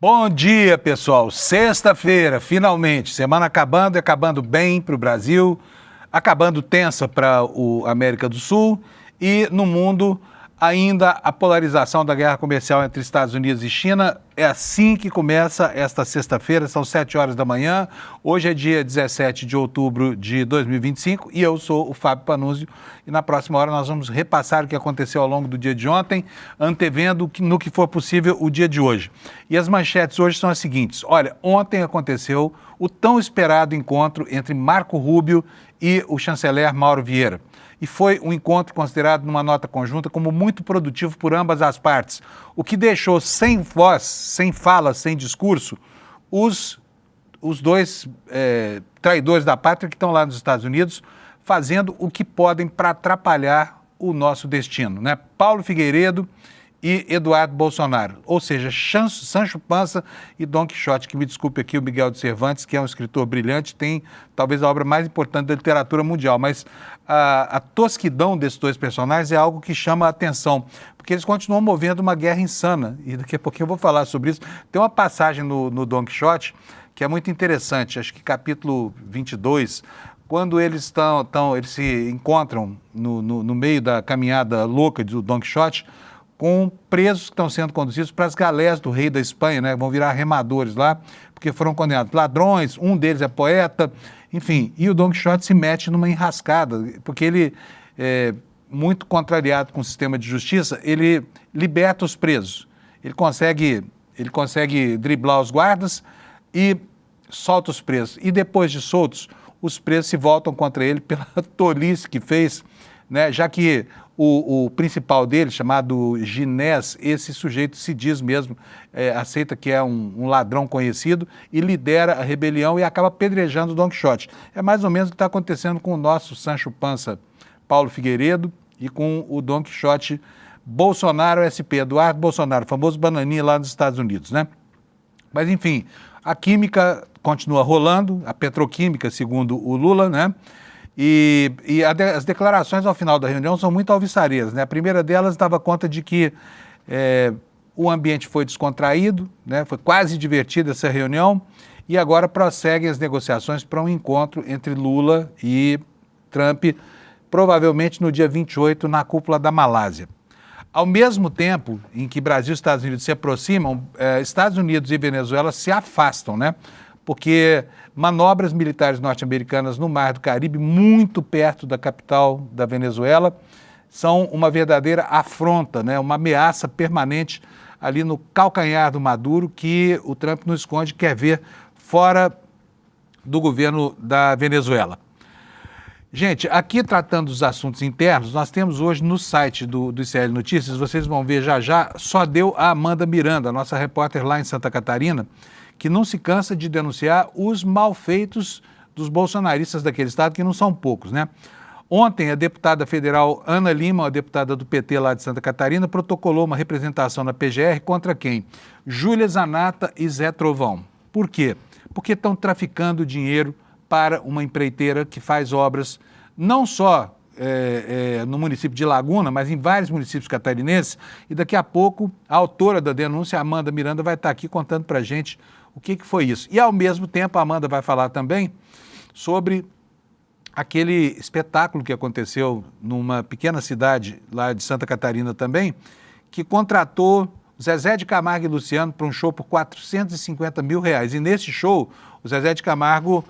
Bom dia, pessoal. Sexta-feira, finalmente. Semana acabando e acabando bem para o Brasil, acabando tensa para a América do Sul e no mundo ainda a polarização da guerra comercial entre Estados Unidos e China. É assim que começa esta sexta-feira, são 7 horas da manhã. Hoje é dia 17 de outubro de 2025 e eu sou o Fábio Panunzio. E na próxima hora nós vamos repassar o que aconteceu ao longo do dia de ontem, antevendo no que for possível o dia de hoje. E as manchetes hoje são as seguintes. Olha, ontem aconteceu o tão esperado encontro entre Marco Rubio e o chanceler Mauro Vieira. E foi um encontro considerado numa nota conjunta como muito produtivo por ambas as partes, o que deixou sem voz, sem fala, sem discurso, os dois traidores da pátria que estão lá nos Estados Unidos fazendo o que podem para atrapalhar o nosso destino, né? Paulo Figueiredo e Eduardo Bolsonaro, ou seja, Sancho Panza e Dom Quixote, que me desculpe aqui o Miguel de Cervantes, que é um escritor brilhante, tem talvez a obra mais importante da literatura mundial, mas a tosquidão desses dois personagens é algo que chama a atenção, porque eles continuam movendo uma guerra insana, e daqui a pouquinho eu vou falar sobre isso. Tem uma passagem no Dom Quixote que é muito interessante, acho que capítulo 22, quando eles se encontram no meio da caminhada louca do Dom Quixote, com presos que estão sendo conduzidos para as galés do rei da Espanha, né? Vão virar remadores lá, porque foram condenados ladrões, um deles é poeta, enfim. E o Dom Quixote se mete numa enrascada, porque ele, muito contrariado com o sistema de justiça, ele liberta os presos. Ele consegue driblar os guardas e solta os presos. E depois de soltos, os presos se voltam contra ele pela tolice que fez, né? Já que o principal dele, chamado Ginés, esse sujeito se diz mesmo, aceita que é um ladrão conhecido e lidera a rebelião e acaba apedrejando o Dom Quixote. É mais ou menos o que está acontecendo com o nosso Sancho Panza, Paulo Figueiredo, e com o Dom Quixote Bolsonaro SP, Eduardo Bolsonaro, famoso bananinha lá nos Estados Unidos, né? Mas, enfim, a química continua rolando, a petroquímica, segundo o Lula, né? E as declarações ao final da reunião são muito alviçarias, né? A primeira delas dava conta de que o ambiente foi descontraído, né? Foi quase divertida essa reunião e agora prosseguem as negociações para um encontro entre Lula e Trump, provavelmente no dia 28, na cúpula da Malásia. Ao mesmo tempo em que Brasil e Estados Unidos se aproximam, Estados Unidos e Venezuela se afastam, né? Porque manobras militares norte-americanas no Mar do Caribe, muito perto da capital da Venezuela, são uma verdadeira afronta, né? Uma ameaça permanente ali no calcanhar do Maduro, que o Trump não esconde, quer ver fora do governo da Venezuela. Gente, aqui tratando dos assuntos internos, nós temos hoje no site do ICL Notícias, vocês vão ver já, só deu a Amanda Miranda, nossa repórter lá em Santa Catarina, que não se cansa de denunciar os malfeitos dos bolsonaristas daquele estado, que não são poucos, né? Ontem, a deputada federal Ana Lima, a deputada do PT lá de Santa Catarina, protocolou uma representação na PGR contra quem? Júlia Zanata e Zé Trovão. Por quê? Porque estão traficando dinheiro para uma empreiteira que faz obras não só no município de Laguna, mas em vários municípios catarinenses. E daqui a pouco, a autora da denúncia, Amanda Miranda, vai estar aqui contando para a gente o que foi isso. E, ao mesmo tempo, a Amanda vai falar também sobre aquele espetáculo que aconteceu numa pequena cidade lá de Santa Catarina também, que contratou Zezé de Camargo e Luciano para um show por R$450 mil. E nesse show, o Zezé de Camargo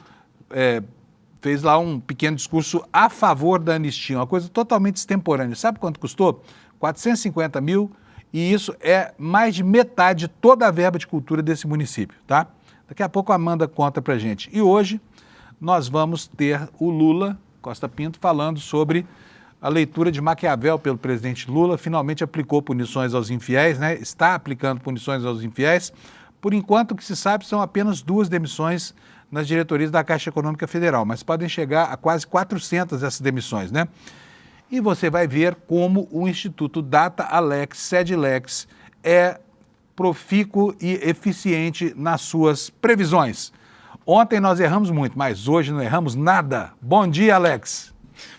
fez lá um pequeno discurso a favor da anistia, uma coisa totalmente extemporânea. Sabe quanto custou? 450 mil, e isso é mais de metade de toda a verba de cultura desse município, tá? Daqui a pouco a Amanda conta pra gente. E hoje nós vamos ter o Lula, Costa Pinto, falando sobre a leitura de Maquiavel pelo presidente Lula. Finalmente aplicou punições aos infiéis, né? Está aplicando punições aos infiéis. Por enquanto, o que se sabe são apenas 2 demissões nas diretorias da Caixa Econômica Federal, mas podem chegar a quase 400 essas demissões, né? E você vai ver como o Instituto Data Alex, Sedilex, é profícuo e eficiente nas suas previsões. Ontem nós erramos muito, mas hoje não erramos nada. Bom dia, Alex.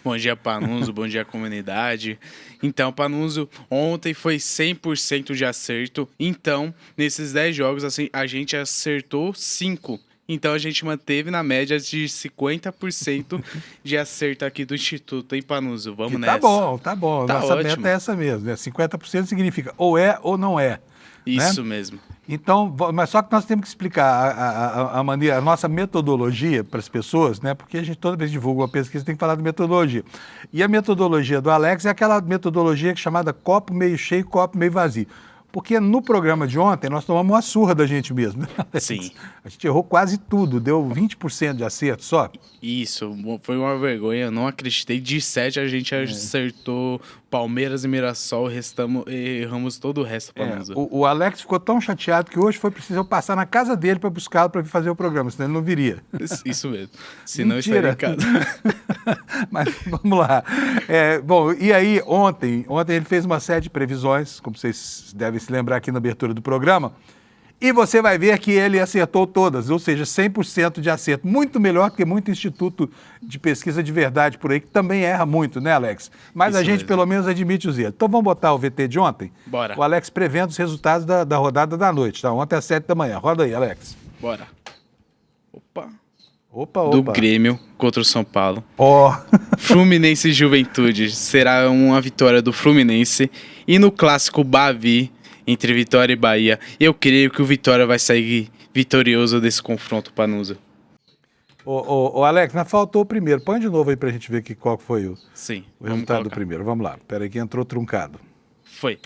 Bom dia, Panunzio. Bom dia, comunidade. Então, Panunzio, ontem foi 100% de acerto. Então, nesses 10 jogos, assim, a gente acertou 5. Então, a gente manteve na média de 50% de acerto aqui do Instituto, hein, Panunzio? Vamos nessa. Tá bom. Tá Nossa ótimo. meta é essa mesmo, né? 50% significa ou é ou não é. Isso né? mesmo. Então, mas só que nós temos que explicar a maneira, a nossa metodologia para as pessoas, né? Porque a gente toda vez divulga uma pesquisa tem que falar de metodologia. E a metodologia do Alex é aquela metodologia chamada copo meio cheio, copo meio vazio. Porque no programa de ontem nós tomamos uma surra da gente mesmo. Sim. A gente errou quase tudo, deu 20% de acerto só. Isso, foi uma vergonha, eu não acreditei. De 7 a gente acertou Palmeiras e Mirassol, erramos todo o resto. O Alex ficou tão chateado que hoje foi preciso eu passar na casa dele para buscá-lo para vir fazer o programa, senão ele não viria. Isso mesmo, senão eu Mentira. estaria em casa. Mas vamos lá. Bom, e aí ontem ele fez uma série de previsões, como vocês devem se lembrar aqui na abertura do programa, e você vai ver que ele acertou todas, ou seja, 100% de acerto. Muito melhor que muito instituto de pesquisa de verdade por aí, que também erra muito, né, Alex? Mas Isso a gente mesmo. pelo menos admite os erros. Então vamos botar o VT de ontem? Bora. O Alex prevendo os resultados da rodada da noite, tá? Ontem às 7 da manhã. Roda aí, Alex. Bora. Opa. Opa. Do Grêmio contra o São Paulo. Ó. Fluminense e Juventude será uma vitória do Fluminense. E no clássico Bavi, entre Vitória e Bahia, eu creio que o Vitória vai sair vitorioso desse confronto, Panunzio. Ô, Alex, mas faltou o primeiro. Põe de novo aí pra gente ver qual foi o resultado do primeiro. Vamos lá. Pera aí que entrou truncado. Foi.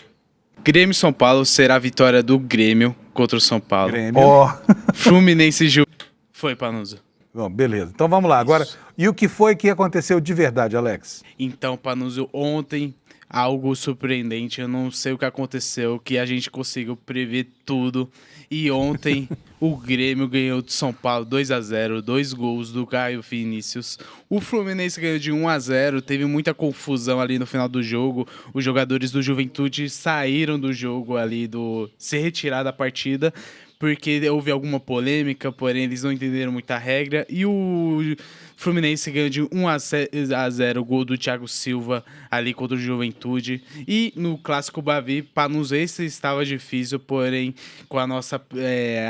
Grêmio e São Paulo será a vitória do Grêmio contra o São Paulo. Grêmio. Ó. Fluminense e Juventude. Foi, Panunzio. Bom, beleza. Então vamos lá. Agora, e o que foi que aconteceu de verdade, Alex? Então, Panunzio, ontem algo surpreendente, eu não sei o que aconteceu, que a gente conseguiu prever tudo. E ontem o Grêmio ganhou de São Paulo 2-0, 2 gols do Caio Vinícius. O Fluminense ganhou de 1-0, teve muita confusão ali no final do jogo. Os jogadores do Juventude saíram do jogo ali, se retirar da partida, porque houve alguma polêmica, porém eles não entenderam muita regra. E o Fluminense ganhou de 1-0 o gol do Thiago Silva ali contra o Juventude. E no clássico Bavi, Panunzio, esse estava difícil, porém com a nossa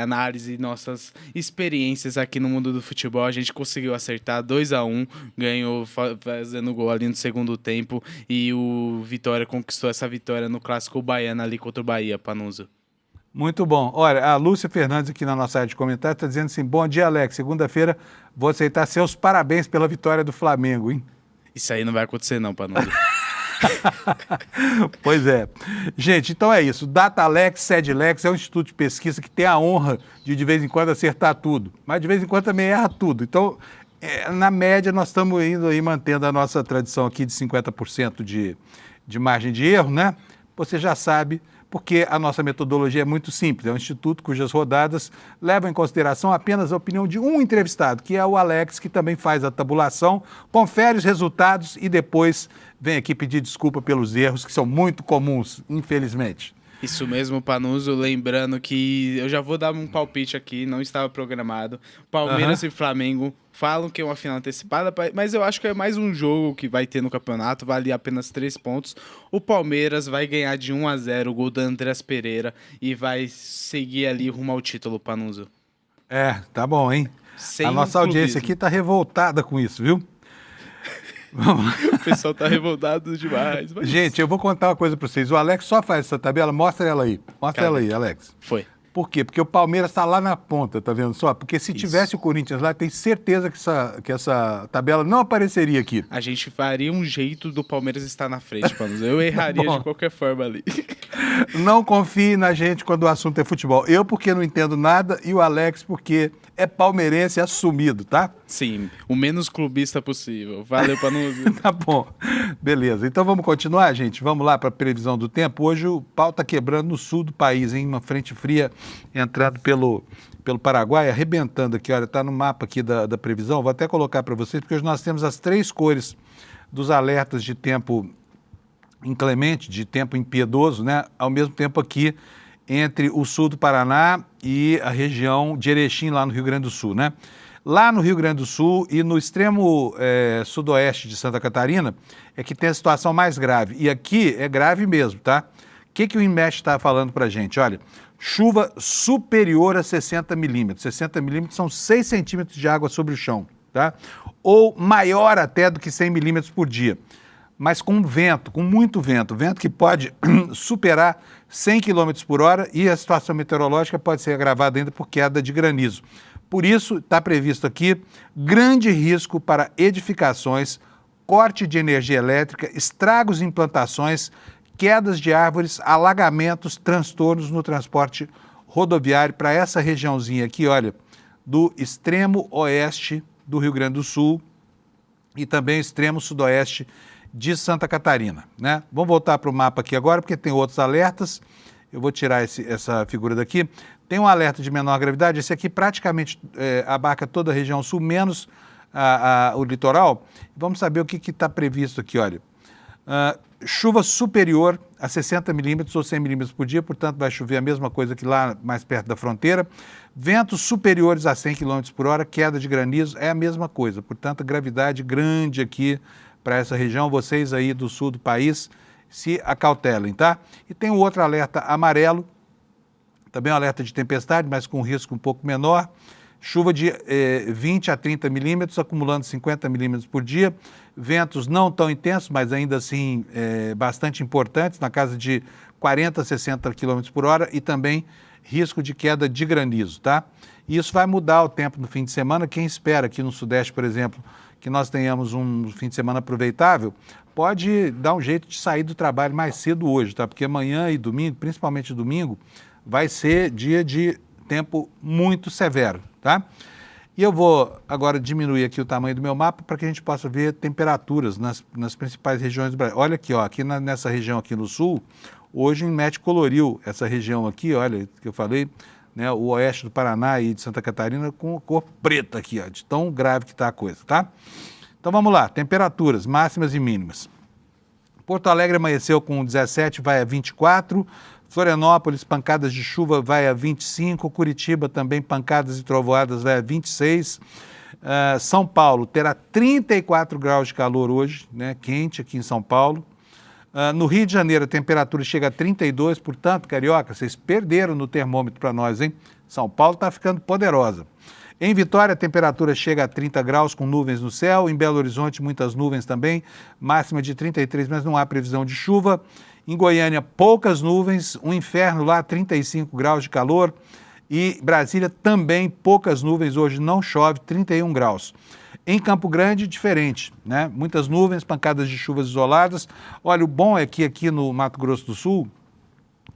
análise, nossas experiências aqui no mundo do futebol, a gente conseguiu acertar 2-1, ganhou fazendo gol ali no segundo tempo. E o Vitória conquistou essa vitória no clássico baiano ali contra o Bahia, Panunzio. Muito bom. Olha, a Lúcia Fernandes aqui na nossa área de comentários está dizendo assim, bom dia, Alex. Segunda-feira vou aceitar seus parabéns pela vitória do Flamengo, hein? Isso aí não vai acontecer não, Panunzio. Pois é. Gente, então é isso. DataLex, SEDLex é um instituto de pesquisa que tem a honra de vez em quando acertar tudo, mas de vez em quando também erra tudo. Então, na média, nós estamos indo aí mantendo a nossa tradição aqui de 50% de margem de erro, né? Você já sabe, porque a nossa metodologia é muito simples. É um instituto cujas rodadas levam em consideração apenas a opinião de um entrevistado, que é o Alex, que também faz a tabulação, confere os resultados e depois vem aqui pedir desculpa pelos erros, que são muito comuns, infelizmente. Isso mesmo, Panunzio, lembrando que eu já vou dar um palpite aqui, não estava programado. Palmeiras e Flamengo falam que é uma final antecipada, mas eu acho que é mais um jogo que vai ter no campeonato, vale apenas 3 pontos. O Palmeiras vai ganhar de 1-0 o gol do Andrés Pereira e vai seguir ali rumo ao título, Panunzio. Tá bom, hein? Sem a nossa audiência aqui tá revoltada com isso, viu? O pessoal tá revoltado demais. Mas... Gente, eu vou contar uma coisa para vocês. O Alex só faz essa tabela, mostra ela aí. Mostra ela aí, Alex. Foi. Por quê? Porque o Palmeiras está lá na ponta, tá vendo só? Porque se tivesse o Corinthians lá, tem certeza que essa tabela não apareceria aqui. A gente faria um jeito do Palmeiras estar na frente, Panunzio. Eu erraria de qualquer forma ali. Não confie na gente quando o assunto é futebol. Eu porque não entendo nada e o Alex porque é palmeirense assumido, tá? Sim, o menos clubista possível. Valeu, Panunzio. Tá bom, beleza. Então vamos continuar, gente? Vamos lá para a previsão do tempo. Hoje o pau tá quebrando no sul do país, hein? Uma frente fria entrando pelo Paraguai, arrebentando aqui. Olha, tá no mapa aqui da previsão. Vou até colocar para vocês, porque hoje nós temos as 3 cores dos alertas de tempo inclemente, de tempo impiedoso, né? Ao mesmo tempo aqui entre o sul do Paraná e a região de Erechim, lá no Rio Grande do Sul, né? Lá no Rio Grande do Sul e no extremo sudoeste de Santa Catarina é que tem a situação mais grave. E aqui é grave mesmo, tá? O que o INMET está falando para a gente? Olha, chuva superior a 60 milímetros. 60 milímetros são 6 centímetros de água sobre o chão, tá? Ou maior até do que 100 milímetros por dia. Mas com vento, com muito vento, vento que pode superar 100 km por hora e a situação meteorológica pode ser agravada ainda por queda de granizo. Por isso, está previsto aqui grande risco para edificações, corte de energia elétrica, estragos em plantações, quedas de árvores, alagamentos, transtornos no transporte rodoviário para essa regiãozinha aqui, olha, do extremo oeste do Rio Grande do Sul e também extremo sudoeste de Santa Catarina, né? Vamos voltar para o mapa aqui agora, porque tem outros alertas. Eu vou tirar essa figura daqui. Tem um alerta de menor gravidade, esse aqui praticamente abarca toda a região sul, menos o litoral. Vamos saber o que está previsto aqui, olha. Chuva superior a 60 milímetros ou 100 milímetros por dia, portanto vai chover a mesma coisa que lá mais perto da fronteira. Ventos superiores a 100 km por hora, queda de granizo, é a mesma coisa. Portanto, gravidade grande aqui para essa região. Vocês aí do sul do país se acautelem, tá? E tem um outro alerta amarelo, também um alerta de tempestade, mas com risco um pouco menor. Chuva de 20 a 30 milímetros, acumulando 50 milímetros por dia. Ventos não tão intensos, mas ainda assim bastante importantes, na casa de 40 a 60 km por hora e também risco de queda de granizo, tá? E isso vai mudar o tempo no fim de semana. Quem espera aqui no Sudeste, por exemplo, que nós tenhamos um fim de semana aproveitável, pode dar um jeito de sair do trabalho mais cedo hoje, tá? Porque amanhã e domingo, principalmente domingo, vai ser dia de tempo muito severo, tá? E eu vou agora diminuir aqui o tamanho do meu mapa para que a gente possa ver temperaturas nas principais regiões do Brasil. Olha aqui, ó, aqui nessa região aqui no sul, hoje o INMET coloriu essa região aqui, olha, que eu falei, né, o oeste do Paraná e de Santa Catarina com cor preta aqui, ó, de tão grave que está a coisa, tá? Então vamos lá, temperaturas máximas e mínimas. Porto Alegre amanheceu com 17, vai a 24, Florianópolis, pancadas de chuva, vai a 25, Curitiba também pancadas e trovoadas, vai a 26, São Paulo terá 34 graus de calor hoje, né, quente aqui em São Paulo. No Rio de Janeiro, a temperatura chega a 32, portanto, carioca, vocês perderam no termômetro para nós, hein? São Paulo está ficando poderosa. Em Vitória, a temperatura chega a 30 graus com nuvens no céu. Em Belo Horizonte, muitas nuvens também, máxima de 33, mas não há previsão de chuva. Em Goiânia, poucas nuvens, um inferno lá, 35 graus de calor. E Brasília também, poucas nuvens, hoje não chove, 31 graus. Em Campo Grande, diferente, né? Muitas nuvens, pancadas de chuvas isoladas. Olha, o bom é que aqui no Mato Grosso do Sul,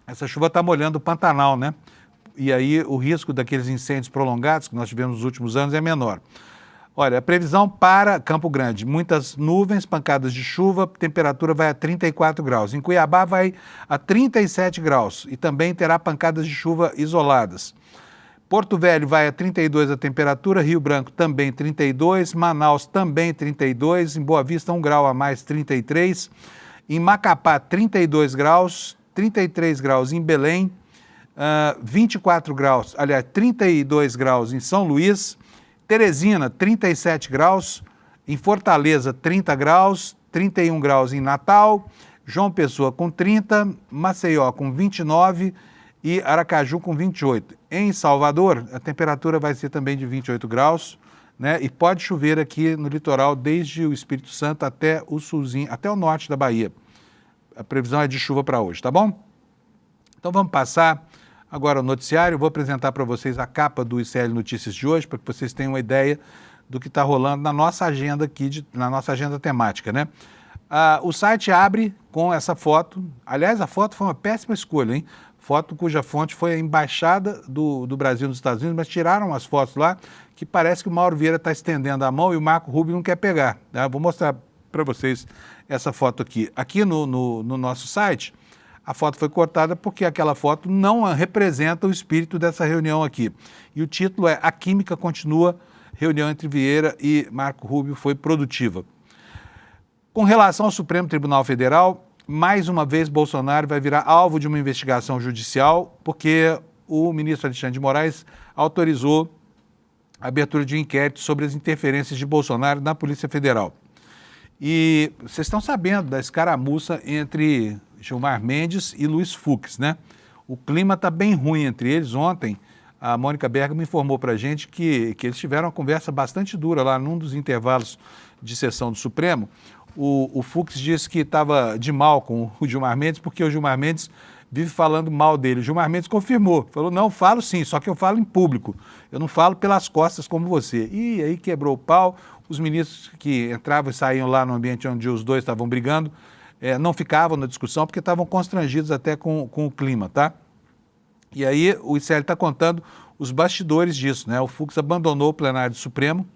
essa chuva está molhando o Pantanal, né? E aí o risco daqueles incêndios prolongados que nós tivemos nos últimos anos é menor. Olha, a previsão para Campo Grande, muitas nuvens, pancadas de chuva, temperatura vai a 34 graus. Em Cuiabá vai a 37 graus e também terá pancadas de chuva isoladas. Porto Velho vai a 32 a temperatura, Rio Branco também 32, Manaus também 32, em Boa Vista 1 grau a mais, 33, em Macapá 32 graus, 33 graus em Belém, 24 graus, aliás, 32 graus em São Luís, Teresina 37 graus, em Fortaleza 30 graus, 31 graus em Natal, João Pessoa com 30, Maceió com 29 e Aracaju com 28. Em Salvador, a temperatura vai ser também de 28 graus, né? E pode chover aqui no litoral desde o Espírito Santo até o sulzinho, até o norte da Bahia. A previsão é de chuva para hoje, tá bom? Então vamos passar agora o noticiário. Vou apresentar para vocês a capa do ICL Notícias de hoje, para que vocês tenham uma ideia do que está rolando na nossa agenda aqui, na nossa agenda temática, né? O site abre com essa foto. Aliás, a foto foi uma péssima escolha, hein? Foto cuja fonte foi a Embaixada do Brasil nos Estados Unidos, mas tiraram as fotos lá, que parece que o Mauro Vieira está estendendo a mão e o Marco Rubio não quer pegar, tá? Vou mostrar para vocês essa foto aqui. Aqui no nosso site, a foto foi cortada porque aquela foto não representa o espírito dessa reunião aqui. E o título é A Química Continua, reunião entre Vieira e Marco Rubio foi produtiva. Com relação ao Supremo Tribunal Federal, mais uma vez Bolsonaro vai virar alvo de uma investigação judicial porque o ministro Alexandre de Moraes autorizou abertura de um inquérito sobre as interferências de Bolsonaro na Polícia Federal. E vocês estão sabendo da escaramuça entre Gilmar Mendes e Luiz Fux, né? O clima está bem ruim entre eles. Ontem, a Mônica Bergamo informou para a gente que eles tiveram uma conversa bastante dura lá num dos intervalos de sessão do Supremo. O Fux disse que estava de mal com o Gilmar Mendes porque o Gilmar Mendes vive falando mal dele. O Gilmar Mendes confirmou, falou, não, falo sim, só que eu falo em público, eu não falo pelas costas como você. E aí quebrou o pau, os ministros que entravam e saíam lá no ambiente onde os dois estavam brigando, não ficavam na discussão porque estavam constrangidos até com o clima, tá? E aí o ICL está contando os bastidores disso, né? O Fux abandonou o plenário do Supremo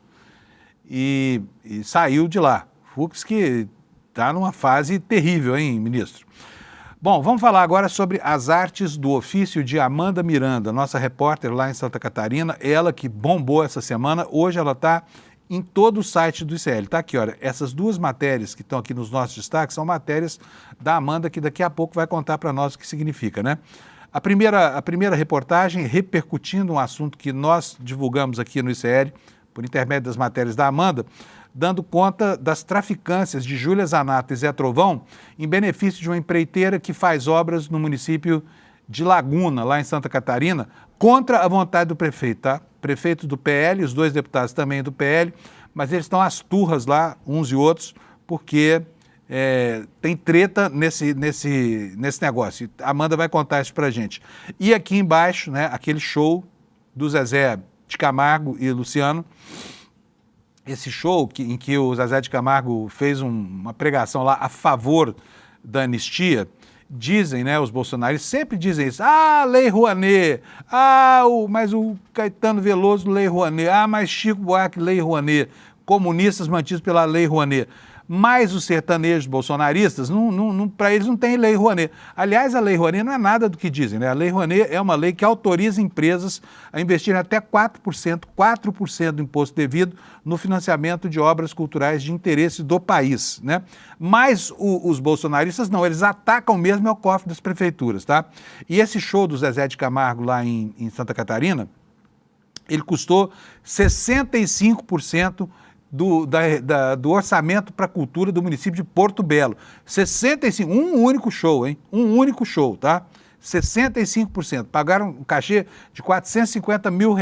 e saiu de lá. Fux que está numa fase terrível, hein, ministro? Bom, vamos falar agora sobre as artes do ofício de Amanda Miranda, nossa repórter lá em Santa Catarina, ela que bombou essa semana, hoje ela está em todo o site do ICL. Tá aqui, olha, essas duas matérias que estão aqui nos nossos destaques são matérias da Amanda que daqui a pouco vai contar para nós o que significa, né? A primeira reportagem repercutindo um assunto que nós divulgamos aqui no ICL, por intermédio das matérias da Amanda, dando conta das traficâncias de Júlia Zanato e Zé Trovão em benefício de uma empreiteira que faz obras no município de Laguna, lá em Santa Catarina, contra a vontade do prefeito, tá? Prefeito do PL, os dois deputados também do PL, mas eles estão às turras lá, uns e outros, porque tem treta nesse negócio. A Amanda vai contar isso pra gente. E aqui embaixo, né, aquele show do Zezé de Camargo e Luciano, esse show em que o Zezé de Camargo fez uma pregação lá a favor da anistia, dizem, né, os bolsonaristas sempre dizem isso, Lei Rouanet, mas o Caetano Veloso, Lei Rouanet, mas Chico Buarque, Lei Rouanet, comunistas mantidos pela Lei Rouanet. Mas os sertanejos bolsonaristas, para eles não tem Lei Rouanet. Aliás, a Lei Rouanet não é nada do que dizem, né? A Lei Rouanet é uma lei que autoriza empresas a investirem até 4% do imposto devido no financiamento de obras culturais de interesse do país, né? Mas os bolsonaristas não, eles atacam mesmo ao cofre das prefeituras, tá? E esse show do Zezé de Camargo lá em Santa Catarina, ele custou 65% do orçamento para a cultura do município de Porto Belo. 65%, um único show, hein? Um único show, tá? 65%. Pagaram um cachê de R$450 mil.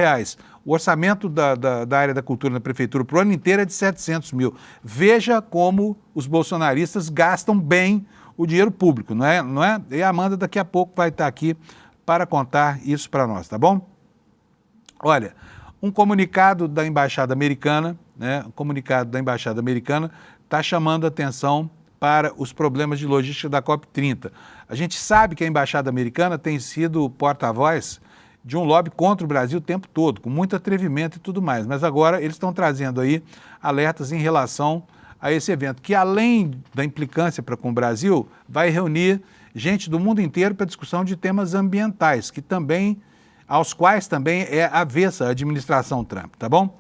O orçamento da área da cultura na prefeitura para o ano inteiro é de 700 mil. Veja como os bolsonaristas gastam bem o dinheiro público, não é? E a Amanda daqui a pouco vai estar aqui para contar isso para nós, tá bom? Olha, um comunicado da Embaixada Americana, né? O comunicado da Embaixada Americana está chamando a atenção para os problemas de logística da COP30. A gente sabe que a Embaixada Americana tem sido porta-voz de um lobby contra o Brasil o tempo todo, com muito atrevimento e tudo mais, mas agora eles estão trazendo aí alertas em relação a esse evento, que além da implicância com o Brasil, vai reunir gente do mundo inteiro para discussão de temas ambientais, aos quais também é avessa a administração Trump, tá bom?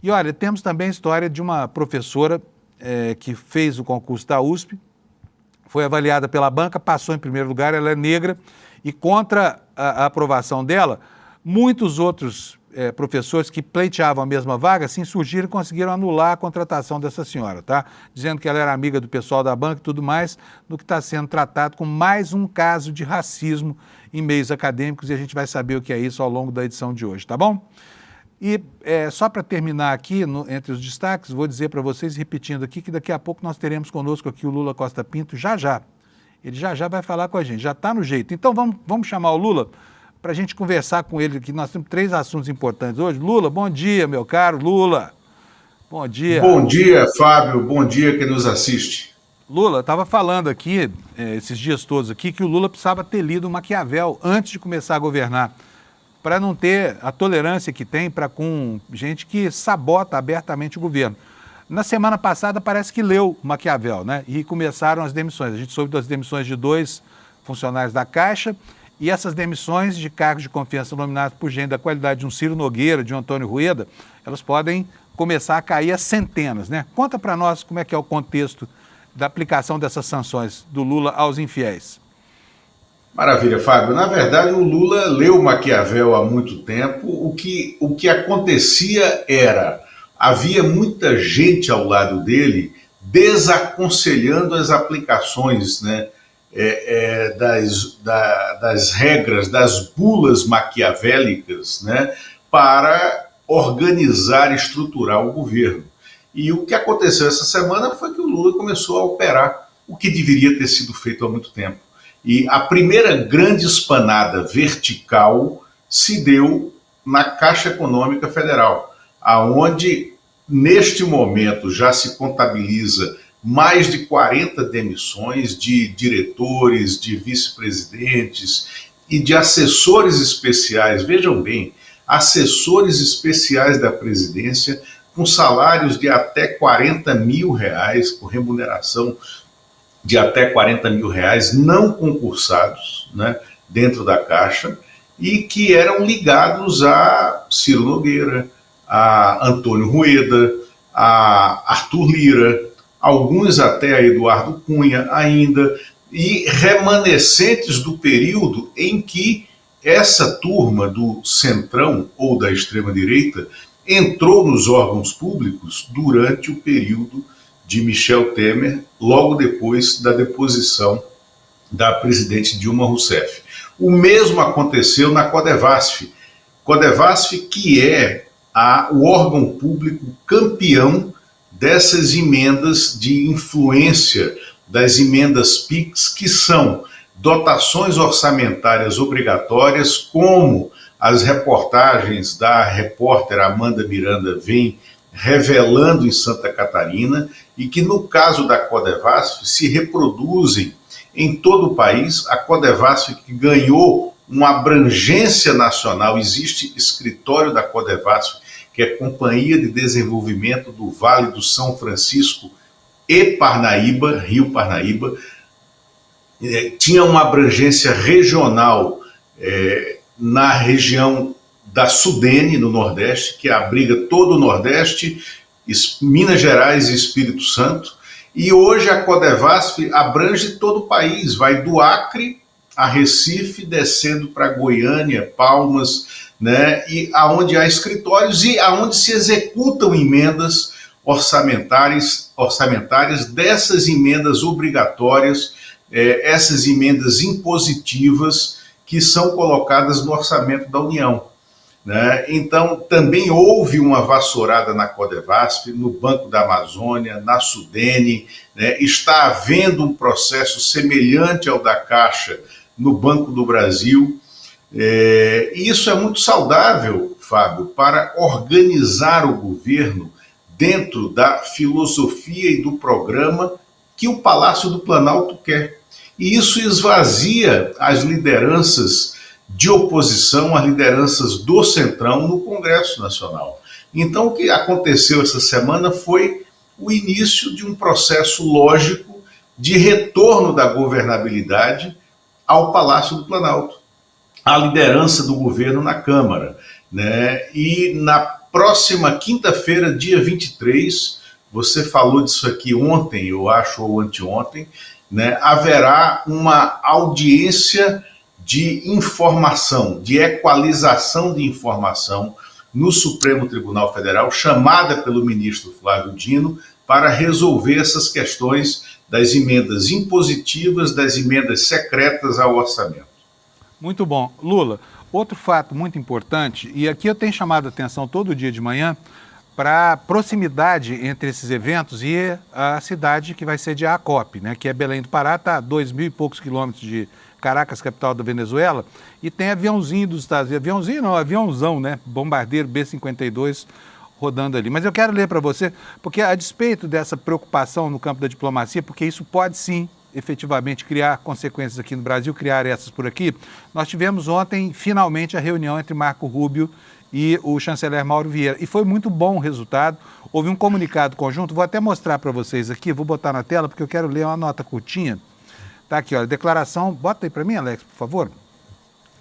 E olha, temos também a história de uma professora que fez o concurso da USP, foi avaliada pela banca, passou em primeiro lugar, ela é negra, e contra a aprovação dela, muitos outros professores que pleiteavam a mesma vaga se insurgiram e conseguiram anular a contratação dessa senhora, tá? Dizendo que ela era amiga do pessoal da banca e tudo mais, no que está sendo tratado com mais um caso de racismo em meios acadêmicos, e a gente vai saber o que é isso ao longo da edição de hoje, tá bom? E só para terminar aqui, entre os destaques, vou dizer para vocês, repetindo aqui, que daqui a pouco nós teremos conosco aqui o Lula Costa Pinto, já. Ele já vai falar com a gente, já está no jeito. Então vamos chamar o Lula para a gente conversar com ele, que nós temos 3 assuntos importantes hoje. Lula, bom dia, meu caro Lula. Bom dia. Bom dia, Fábio. Bom dia quem nos assiste. Lula, estava falando aqui, esses dias todos aqui, que o Lula precisava ter lido Maquiavel antes de começar a governar, para não ter a tolerância que tem para com gente que sabota abertamente o governo. Na semana passada parece que leu Maquiavel, né? E começaram as demissões. A gente soube das demissões de 2 funcionários da Caixa e essas demissões de cargos de confiança nominados por gente da qualidade de um Ciro Nogueira, de um Antônio Rueda, elas podem começar a cair a centenas, né? Conta para nós como é que é o contexto da aplicação dessas sanções do Lula aos infiéis. Maravilha, Fábio. Na verdade, o Lula leu Maquiavel há muito tempo. O que acontecia era, havia muita gente ao lado dele desaconselhando as aplicações, né, das regras, das bulas maquiavélicas, né, para organizar e estruturar o governo. E o que aconteceu essa semana foi que o Lula começou a operar o que deveria ter sido feito há muito tempo. E a primeira grande espanada vertical se deu na Caixa Econômica Federal, aonde neste momento já se contabiliza mais de 40 demissões de diretores, de vice-presidentes e de assessores especiais. Vejam bem, assessores especiais da presidência com salários de até R$ 40 mil, com remuneração de até R$ 40 mil, não concursados, né, dentro da Caixa, e que eram ligados a Ciro Nogueira, a Antônio Rueda, a Arthur Lira, alguns até a Eduardo Cunha ainda, e remanescentes do período em que essa turma do centrão ou da extrema-direita entrou nos órgãos públicos durante o período de Michel Temer, logo depois da deposição da presidente Dilma Rousseff. O mesmo aconteceu na Codevasf. Codevasf, que é o órgão público campeão dessas emendas de influência, das emendas PIX, que são dotações orçamentárias obrigatórias, como as reportagens da repórter Amanda Miranda vêm revelando em Santa Catarina, e que no caso da Codevasf se reproduzem em todo o país. A Codevasf, que ganhou uma abrangência nacional, existe escritório da Codevasf, que é Companhia de Desenvolvimento do Vale do São Francisco e Parnaíba, Rio Parnaíba, tinha uma abrangência regional na região da Sudene, no Nordeste, que abriga todo o Nordeste, Minas Gerais e Espírito Santo, e hoje a Codevasf abrange todo o país, vai do Acre a Recife, descendo para Goiânia, Palmas, né, e aonde há escritórios e aonde se executam emendas orçamentárias dessas emendas obrigatórias, essas emendas impositivas que são colocadas no orçamento da União. Né? Então, também houve uma vassourada na Codevasf, no Banco da Amazônia, na Sudene, né? Está havendo um processo semelhante ao da Caixa no Banco do Brasil. E isso é muito saudável, Fábio, para organizar o governo dentro da filosofia e do programa que o Palácio do Planalto quer. E isso esvazia as lideranças de oposição, as lideranças do Centrão no Congresso Nacional. Então, o que aconteceu essa semana foi o início de um processo lógico de retorno da governabilidade ao Palácio do Planalto, à liderança do governo na Câmara, né? E na próxima quinta-feira, dia 23, você falou disso aqui ontem, eu acho, ou anteontem, né? Haverá uma audiência de informação, de equalização de informação no Supremo Tribunal Federal, chamada pelo ministro Flávio Dino, para resolver essas questões das emendas impositivas, das emendas secretas ao orçamento. Muito bom. Lula, outro fato muito importante, e aqui eu tenho chamado a atenção todo dia de manhã, para a proximidade entre esses eventos e a cidade que vai sediar a COP, né, que é Belém do Pará, está a 2.000 e poucos quilômetros de Caracas, capital da Venezuela, e tem aviãozinho dos Estados Unidos, aviãozinho não, aviãozão, né, bombardeiro B-52 rodando ali. Mas eu quero ler para você, porque a despeito dessa preocupação no campo da diplomacia, porque isso pode sim, efetivamente, criar consequências aqui no Brasil, criar essas por aqui, nós tivemos ontem, finalmente, a reunião entre Marco Rubio e o chanceler Mauro Vieira, e foi muito bom o resultado. Houve um comunicado conjunto, vou até mostrar para vocês aqui, vou botar na tela, porque eu quero ler uma nota curtinha. Está aqui, olha, declaração, bota aí para mim, Alex, por favor.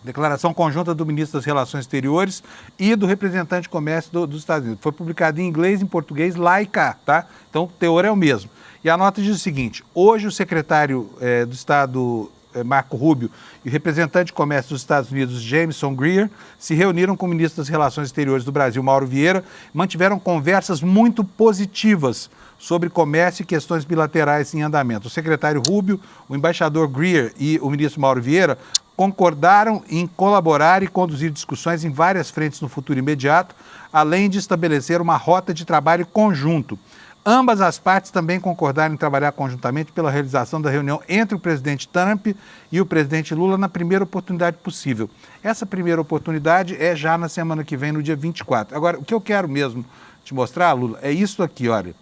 Declaração conjunta do ministro das Relações Exteriores e do representante de comércio dos Estados Unidos. Foi publicado em inglês, em português, lá e cá, tá? Então, o teor é o mesmo. E a nota diz o seguinte: hoje o secretário do Estado Marco Rubio e o representante de comércio dos Estados Unidos, Jamieson Greer, se reuniram com o ministro das Relações Exteriores do Brasil, Mauro Vieira, e mantiveram conversas muito positivas sobre comércio e questões bilaterais em andamento. O secretário Rubio, o embaixador Greer e o ministro Mauro Vieira concordaram em colaborar e conduzir discussões em várias frentes no futuro imediato, além de estabelecer uma rota de trabalho conjunto. Ambas as partes também concordaram em trabalhar conjuntamente pela realização da reunião entre o presidente Trump e o presidente Lula na primeira oportunidade possível. Essa primeira oportunidade é já na semana que vem, no dia 24. Agora, o que eu quero mesmo te mostrar, Lula, é isso aqui, olha.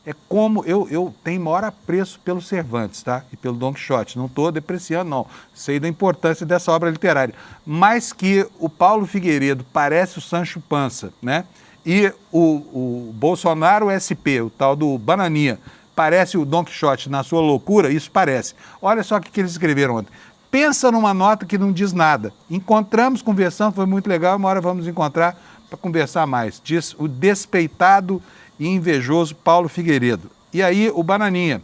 É como eu tenho maior apreço pelo Cervantes, tá? E pelo Don Quixote. Não estou depreciando, não. Sei da importância dessa obra literária. Mas que o Paulo Figueiredo parece o Sancho Panza, né? E o Bolsonaro, o SP, o tal do Bananinha, parece o Don Quixote na sua loucura, isso parece. Olha só o que eles escreveram ontem. Pensa numa nota que não diz nada. Encontramos, conversando, foi muito legal, uma hora vamos encontrar para conversar mais. Diz o despeitado e invejoso Paulo Figueiredo. E aí o Bananinha,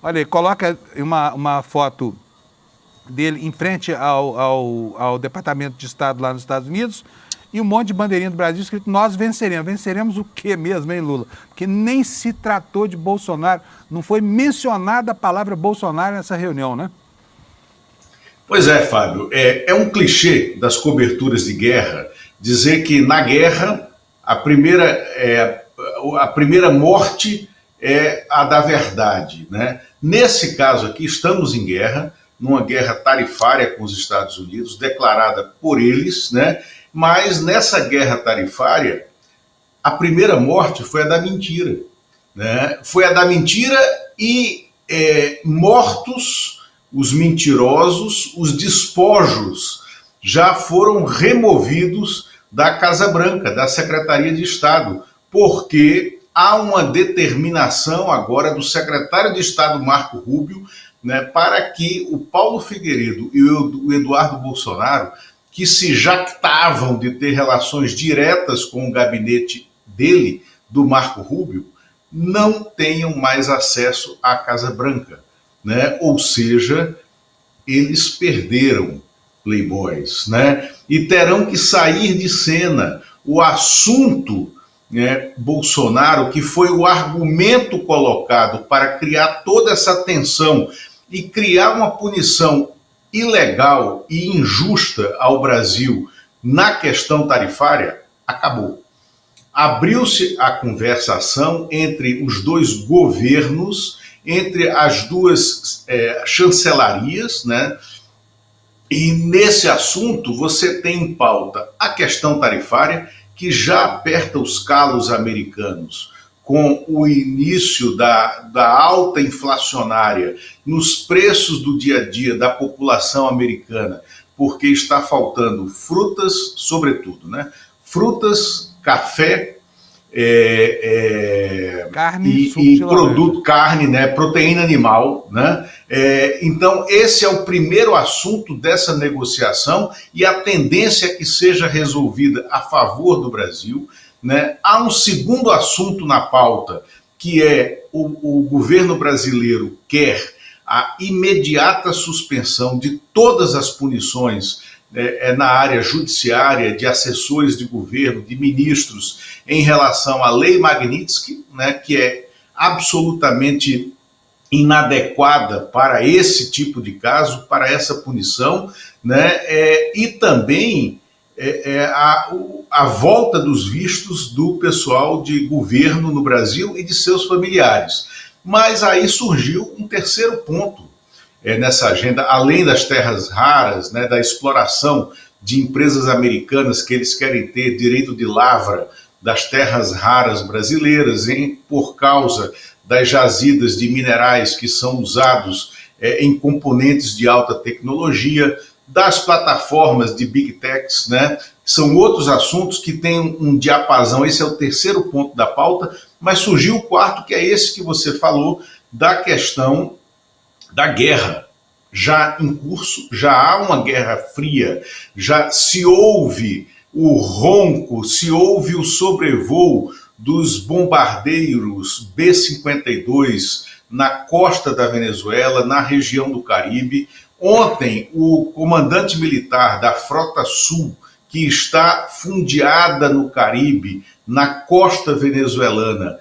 olha aí, coloca uma foto dele em frente ao Departamento de Estado lá nos Estados Unidos e um monte de bandeirinha do Brasil escrito nós venceremos. Venceremos o quê mesmo, hein, Lula? Porque nem se tratou de Bolsonaro, não foi mencionada a palavra Bolsonaro nessa reunião, né? Pois é, Fábio, é um clichê das coberturas de guerra dizer que na guerra a primeira morte é a da verdade, né? Nesse caso aqui, estamos em guerra, numa guerra tarifária com os Estados Unidos, declarada por eles, né? Mas nessa guerra tarifária, a primeira morte foi a da mentira, né? Foi a da mentira e mortos os mentirosos, os despojos já foram removidos da Casa Branca, da Secretaria de Estado, porque há uma determinação agora do secretário de Estado, Marco Rubio, né, para que o Paulo Figueiredo e o Eduardo Bolsonaro, que se jactavam de ter relações diretas com o gabinete dele, do Marco Rubio, não tenham mais acesso à Casa Branca, né? Ou seja, eles perderam, playboys, né? E terão que sair de cena. O assunto, né, Bolsonaro, que foi o argumento colocado para criar toda essa tensão e criar uma punição ilegal e injusta ao Brasil na questão tarifária, acabou. Abriu-se a conversação entre os dois governos, entre as duas chancelarias, né? E nesse assunto você tem em pauta a questão tarifária, que já aperta os calos americanos com o início da alta inflacionária nos preços do dia a dia da população americana, porque está faltando frutas, sobretudo, né? Frutas, café, carne e produto, carne, né? Proteína animal, né? Então, esse é o primeiro assunto dessa negociação e a tendência é que seja resolvida a favor do Brasil, né? Há um segundo assunto na pauta, que é o governo brasileiro quer a imediata suspensão de todas as punições na área judiciária, de assessores de governo, de ministros, em relação à Lei Magnitsky, né, que é absolutamente inadequada para esse tipo de caso, para essa punição, né, e também a volta dos vistos do pessoal de governo no Brasil e de seus familiares. Mas aí surgiu um terceiro ponto nessa agenda, além das terras raras, né, da exploração de empresas americanas que eles querem ter direito de lavra das terras raras brasileiras, por causa das jazidas de minerais que são usados em componentes de alta tecnologia, das plataformas de Big Techs, né? São outros assuntos que têm um diapasão. Esse é o terceiro ponto da pauta, mas surgiu o quarto, que é esse que você falou, da questão da guerra já em curso. Já há uma guerra fria, já se ouve o ronco, se ouve o sobrevoo dos bombardeiros B-52 na costa da Venezuela, na região do Caribe, Ontem, o comandante militar da Frota Sul, que está fundeada no Caribe, na costa venezuelana,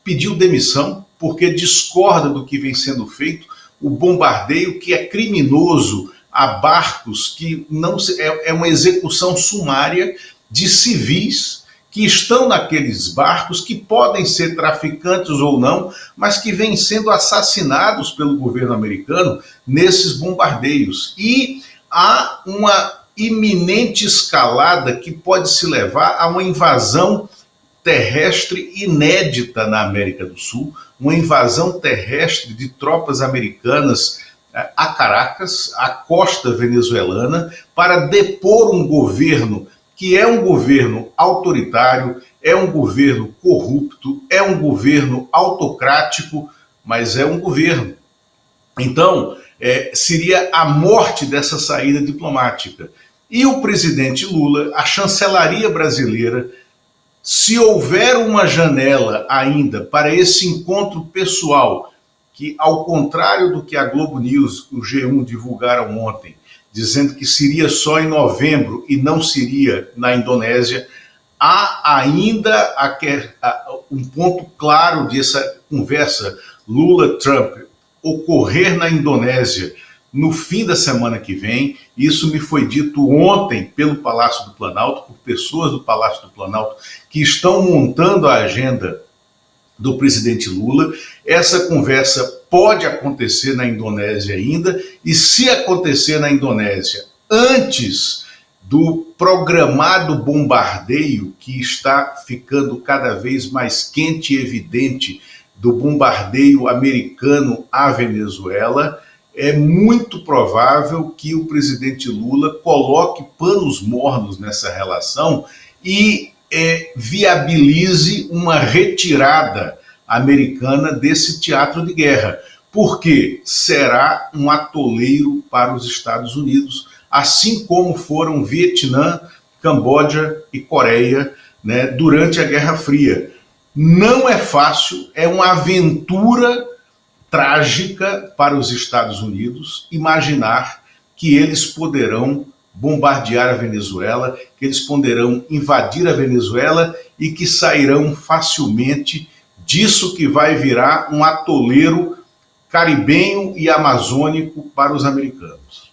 pediu demissão porque discorda do que vem sendo feito, o bombardeio que é criminoso a barcos que não é uma execução sumária de civis que estão naqueles barcos, que podem ser traficantes ou não, mas que vêm sendo assassinados pelo governo americano nesses bombardeios. E há uma iminente escalada que pode se levar a uma invasão terrestre inédita na América do Sul, uma invasão terrestre de tropas americanas a Caracas, a costa venezuelana, para depor um governo que é um governo autoritário, é um governo corrupto, é um governo autocrático, mas é um governo. Então, seria a morte dessa saída diplomática. E o presidente Lula, a chancelaria brasileira, se houver uma janela ainda para esse encontro pessoal, que ao contrário do que a Globo News, o G1 divulgaram ontem, dizendo que seria só em novembro e não seria na Indonésia, há ainda um ponto claro dessa conversa Lula-Trump ocorrer na Indonésia no fim da semana que vem. Isso me foi dito ontem pelo Palácio do Planalto, por pessoas do Palácio do Planalto que estão montando a agenda do presidente Lula. Essa conversa pode acontecer na Indonésia ainda, e se acontecer na Indonésia antes do programado bombardeio, que está ficando cada vez mais quente e evidente, do bombardeio americano à Venezuela, é muito provável que o presidente Lula coloque panos mornos nessa relação e viabilize uma retirada americana desse teatro de guerra, porque será um atoleiro para os Estados Unidos, assim como foram Vietnã, Camboja e Coreia, né, durante a Guerra Fria. Não é fácil, é uma aventura trágica para os Estados Unidos imaginar que eles poderão bombardear a Venezuela, que eles poderão invadir a Venezuela e que sairão facilmente disso que vai virar um atoleiro caribenho e amazônico para os americanos.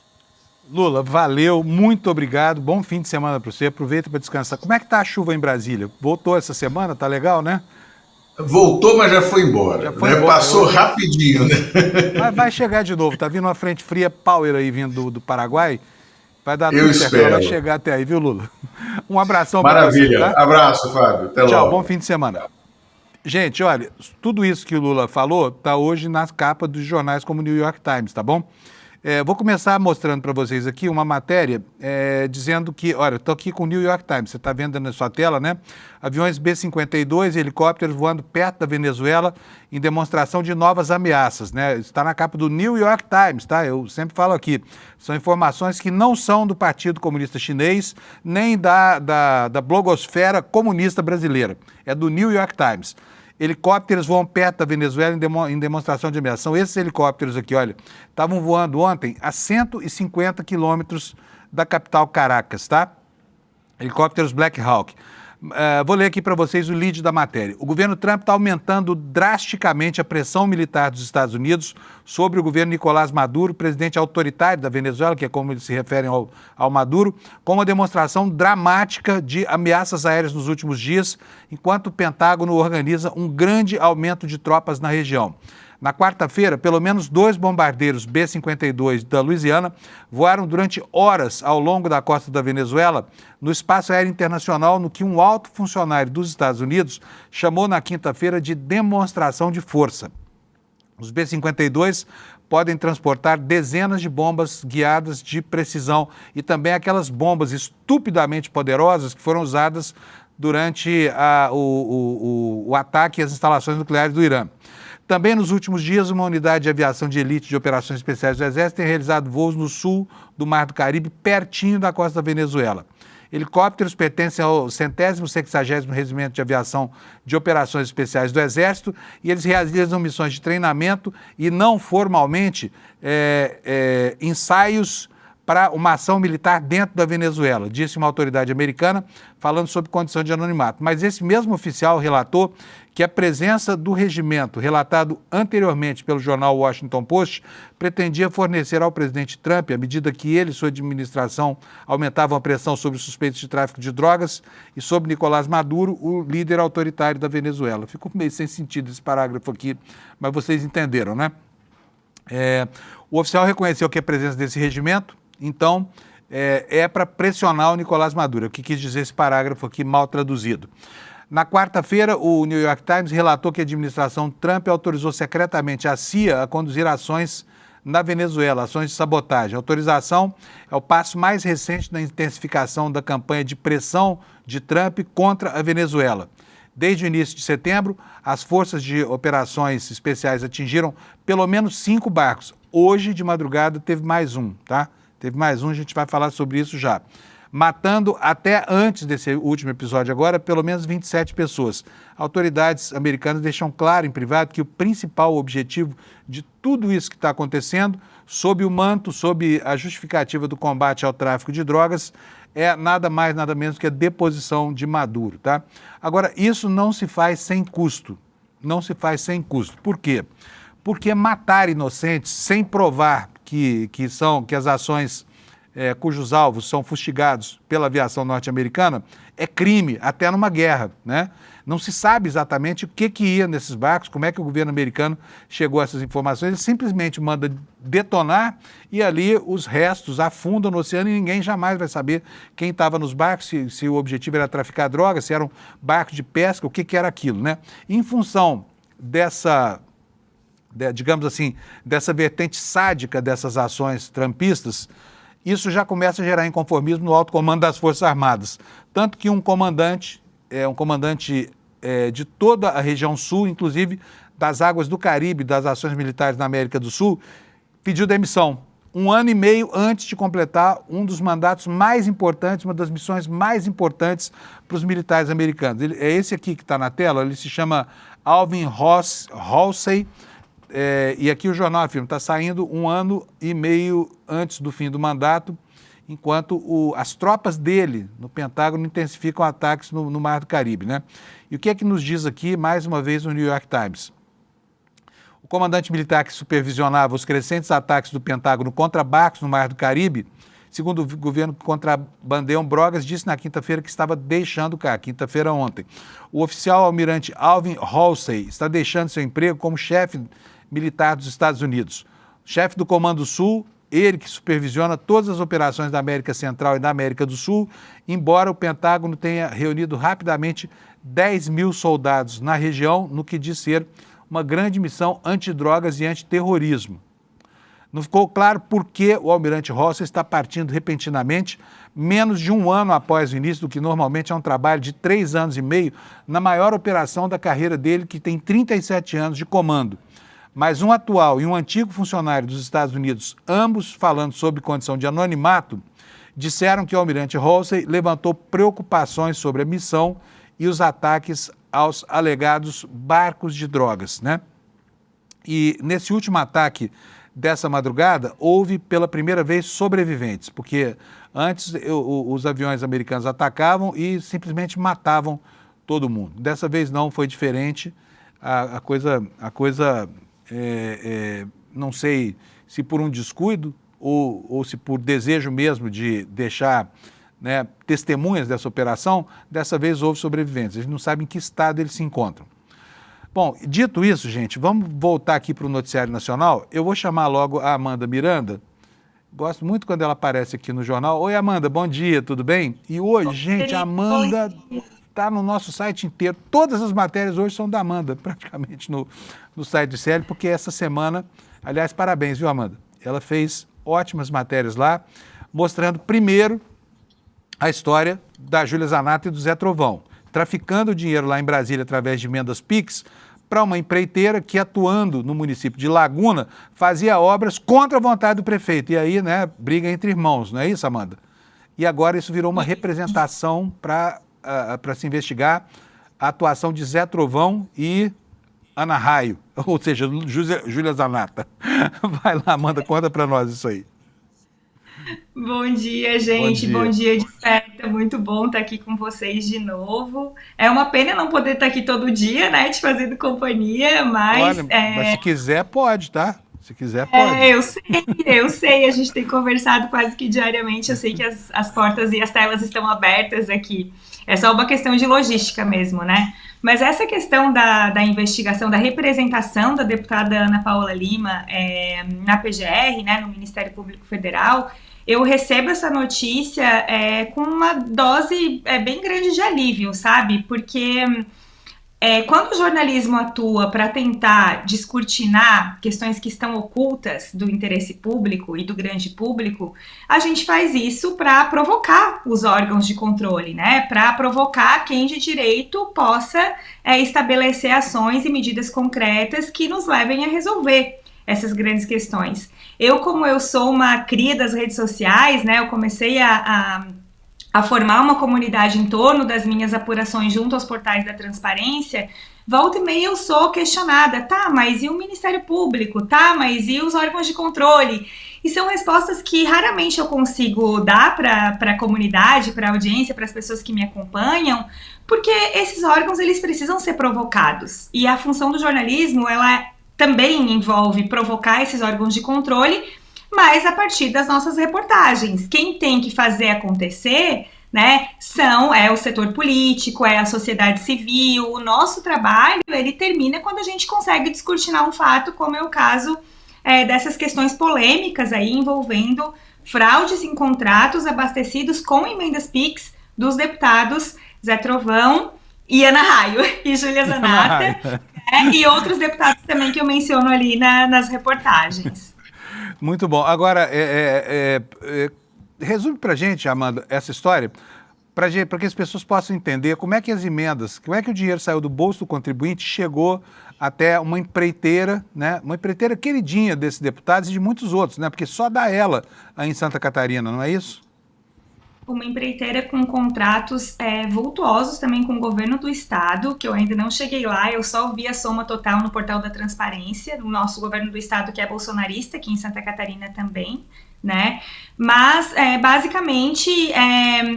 Lula, valeu, muito obrigado, bom fim de semana para você, aproveita para descansar. Como é que tá a chuva em Brasília? Voltou essa semana, tá legal, né? Voltou, mas já foi embora. Já foi embora. Passou rapidinho, né? Mas vai chegar de novo, tá vindo uma frente fria power aí vindo do Paraguai. Vai dar tudo certo, vai chegar até aí, viu, Lula? Um abração para você. Maravilha, tá? Abraço, Fábio. Até Tchau, logo. Bom fim de semana. Gente, olha, tudo isso que o Lula falou tá hoje nas capas dos jornais como o New York Times, tá bom? Vou começar mostrando para vocês aqui uma matéria dizendo que, olha, estou aqui com o New York Times, você está vendo na sua tela, né? Aviões B-52 e helicópteros voando perto da Venezuela em demonstração de novas ameaças, né? Está na capa do New York Times, tá? Eu sempre falo aqui, são informações que não são do Partido Comunista Chinês, nem da blogosfera comunista brasileira, é do New York Times. Helicópteros voam perto da Venezuela em demonstração de ameaça. São esses helicópteros aqui, olha, estavam voando ontem a 150 quilômetros da capital Caracas, tá? Helicópteros Black Hawk. Vou ler aqui para vocês o lead da matéria. O governo Trump está aumentando drasticamente a pressão militar dos Estados Unidos sobre o governo Nicolás Maduro, presidente autoritário da Venezuela, que é como eles se referem ao Maduro, com uma demonstração dramática de ameaças aéreas nos últimos dias, enquanto o Pentágono organiza um grande aumento de tropas na região. Na quarta-feira, pelo menos 2 bombardeiros B-52 da Louisiana voaram durante horas ao longo da costa da Venezuela, no espaço aéreo internacional, no que um alto funcionário dos Estados Unidos chamou na quinta-feira de demonstração de força. Os B-52 podem transportar dezenas de bombas guiadas de precisão e também aquelas bombas estupidamente poderosas que foram usadas durante o ataque às instalações nucleares do Irã. Também nos últimos dias, uma unidade de aviação de elite de operações especiais do Exército tem realizado voos no sul do Mar do Caribe, pertinho da costa da Venezuela. Helicópteros pertencem ao 160º Regimento de Aviação de Operações Especiais do Exército e eles realizam missões de treinamento e não formalmente ensaios para uma ação militar dentro da Venezuela, disse uma autoridade americana, falando sobre condição de anonimato. Mas esse mesmo oficial relatou que a presença do regimento, relatado anteriormente pelo jornal Washington Post, pretendia fornecer ao presidente Trump, à medida que ele e sua administração aumentavam a pressão sobre os suspeitos de tráfico de drogas e sobre Nicolás Maduro, o líder autoritário da Venezuela. Ficou meio sem sentido esse parágrafo aqui, mas vocês entenderam, né? O oficial reconheceu que a presença desse regimento, então, é para pressionar o Nicolás Maduro. O que quis dizer esse parágrafo aqui mal traduzido? Na quarta-feira, o New York Times relatou que a administração Trump autorizou secretamente a CIA a conduzir ações na Venezuela, ações de sabotagem. A autorização é o passo mais recente na intensificação da campanha de pressão de Trump contra a Venezuela. Desde o início de setembro, as forças de operações especiais atingiram pelo menos 5 barcos. Hoje, de madrugada, teve mais um, tá? Teve mais um, a gente vai falar sobre isso já. Matando até antes desse último episódio agora, pelo menos 27 pessoas. Autoridades americanas deixam claro em privado que o principal objetivo de tudo isso que está acontecendo, sob o manto, sob a justificativa do combate ao tráfico de drogas, é nada mais, nada menos que a deposição de Maduro, tá? Agora, isso não se faz sem custo. Não se faz sem custo. Por quê? Porque matar inocentes sem provar que as ações cujos alvos são fustigados pela aviação norte-americana é crime, até numa guerra, né? Não se sabe exatamente o que ia nesses barcos, como é que o governo americano chegou a essas informações, ele simplesmente manda detonar e ali os restos afundam no oceano e ninguém jamais vai saber quem estava nos barcos, se o objetivo era traficar drogas, se eram barcos de pesca, o que era aquilo, né? Em função digamos assim, dessa vertente sádica dessas ações trumpistas, isso já começa a gerar inconformismo no alto comando das Forças Armadas. Tanto que um comandante de toda a região sul, inclusive das águas do Caribe, das ações militares na América do Sul, pediu demissão. 1 ano e meio antes de completar um dos mandatos mais importantes, uma das missões mais importantes para os militares americanos. É esse aqui que está na tela, ele se chama Alvin Halsey, e aqui o jornal afirma, está saindo 1 ano e meio antes do fim do mandato, enquanto as tropas dele no Pentágono intensificam ataques no Mar do Caribe, né? E o que é que nos diz aqui, mais uma vez, o New York Times? O comandante militar que supervisionava os crescentes ataques do Pentágono contra barcos no Mar do Caribe, segundo o governo que contrabandeiam drogas, disse na quinta-feira que estava deixando o cargo, quinta-feira ontem. O oficial almirante Alvin Halsey está deixando seu emprego como chefe militar dos Estados Unidos. Chefe do Comando Sul, ele que supervisiona todas as operações da América Central e da América do Sul, embora o Pentágono tenha reunido rapidamente 10 mil soldados na região, no que diz ser uma grande missão antidrogas e antiterrorismo. Não ficou claro por que o almirante Halsey está partindo repentinamente, menos de 1 ano após o início do que normalmente é um trabalho de 3 anos e meio, na maior operação da carreira dele, que tem 37 anos de comando. Mas um atual e um antigo funcionário dos Estados Unidos, ambos falando sobre condição de anonimato, disseram que o almirante Halsey levantou preocupações sobre a missão e os ataques aos alegados barcos de drogas, né? E nesse último ataque dessa madrugada, houve pela primeira vez sobreviventes, porque antes os aviões americanos atacavam e simplesmente matavam todo mundo. Dessa vez não, foi diferente. A coisa não sei se por um descuido ou se por desejo mesmo de deixar, né, testemunhas dessa operação, dessa vez houve sobreviventes. A gente não sabe em que estado eles se encontram. Bom, dito isso, gente, vamos voltar aqui para o Noticiário Nacional. Eu vou chamar logo a Amanda Miranda. Gosto muito quando ela aparece aqui no jornal. Oi, Amanda, bom dia, tudo bem? E hoje, gente, a Amanda está no nosso site inteiro. Todas as matérias hoje são da Amanda, praticamente no site do CL, porque essa semana, aliás, parabéns, viu, Amanda? Ela fez ótimas matérias lá, mostrando primeiro a história da Júlia Zanato e do Zé Trovão, traficando dinheiro lá em Brasília através de emendas PIX para uma empreiteira que, atuando no município de Laguna, fazia obras contra a vontade do prefeito. E aí, né, briga entre irmãos, não é isso, Amanda? e agora isso virou uma representação para se investigar a atuação de Zé Trovão e Ana Raio, ou seja, Júlia Zanata. Vai lá, Amanda, conta para nós isso aí. Bom dia, gente. Bom dia, Desperta. Muito bom estar aqui com vocês de novo. É uma pena não poder estar aqui todo dia, né, te fazendo companhia, mas... Olha, mas se quiser, pode, tá? Se quiser, pode. Eu sei, a gente tem conversado quase que diariamente, eu sei que as portas e as telas estão abertas aqui. É só uma questão de logística mesmo, né? Mas essa questão da investigação, da representação da deputada Ana Paula Lima na PGR, né, no Ministério Público Federal, eu recebo essa notícia com uma dose bem grande de alívio, sabe? Porque quando o jornalismo atua para tentar descortinar questões que estão ocultas do interesse público e do grande público, a gente faz isso para provocar os órgãos de controle, né? Para provocar quem de direito possa estabelecer ações e medidas concretas que nos levem a resolver essas grandes questões. Como eu sou uma cria das redes sociais, né? Eu comecei a formar uma comunidade em torno das minhas apurações junto aos portais da transparência. Volta e meia eu sou questionada, tá, mas e o Ministério Público? Tá, mas e os órgãos de controle? E são respostas que raramente eu consigo dar para a comunidade, para a audiência, para as pessoas que me acompanham, porque esses órgãos, eles precisam ser provocados. E a função do jornalismo, ela também envolve provocar esses órgãos de controle, mas a partir das nossas reportagens. Quem tem que fazer acontecer, né, é o setor político, é a sociedade civil. O nosso trabalho, ele termina quando a gente consegue descortinar um fato, como é o caso dessas questões polêmicas aí envolvendo fraudes em contratos abastecidos com emendas PIX dos deputados Zé Trovão e Ana Raio e Júlia Zanata, e outros deputados também que eu menciono ali nas reportagens. Muito bom. Agora, resume para a gente, Amanda, essa história, para que as pessoas possam entender como é que as emendas, como é que o dinheiro saiu do bolso do contribuinte e chegou até uma empreiteira, né? Uma empreiteira queridinha desses deputados e de muitos outros, né? Porque só dá ela aí em Santa Catarina, não é isso? Uma empreiteira com contratos vultuosos também com o governo do estado, que eu ainda não cheguei lá, eu só vi a soma total no portal da transparência, no nosso governo do estado, que é bolsonarista, aqui em Santa Catarina também, né? Mas, basicamente,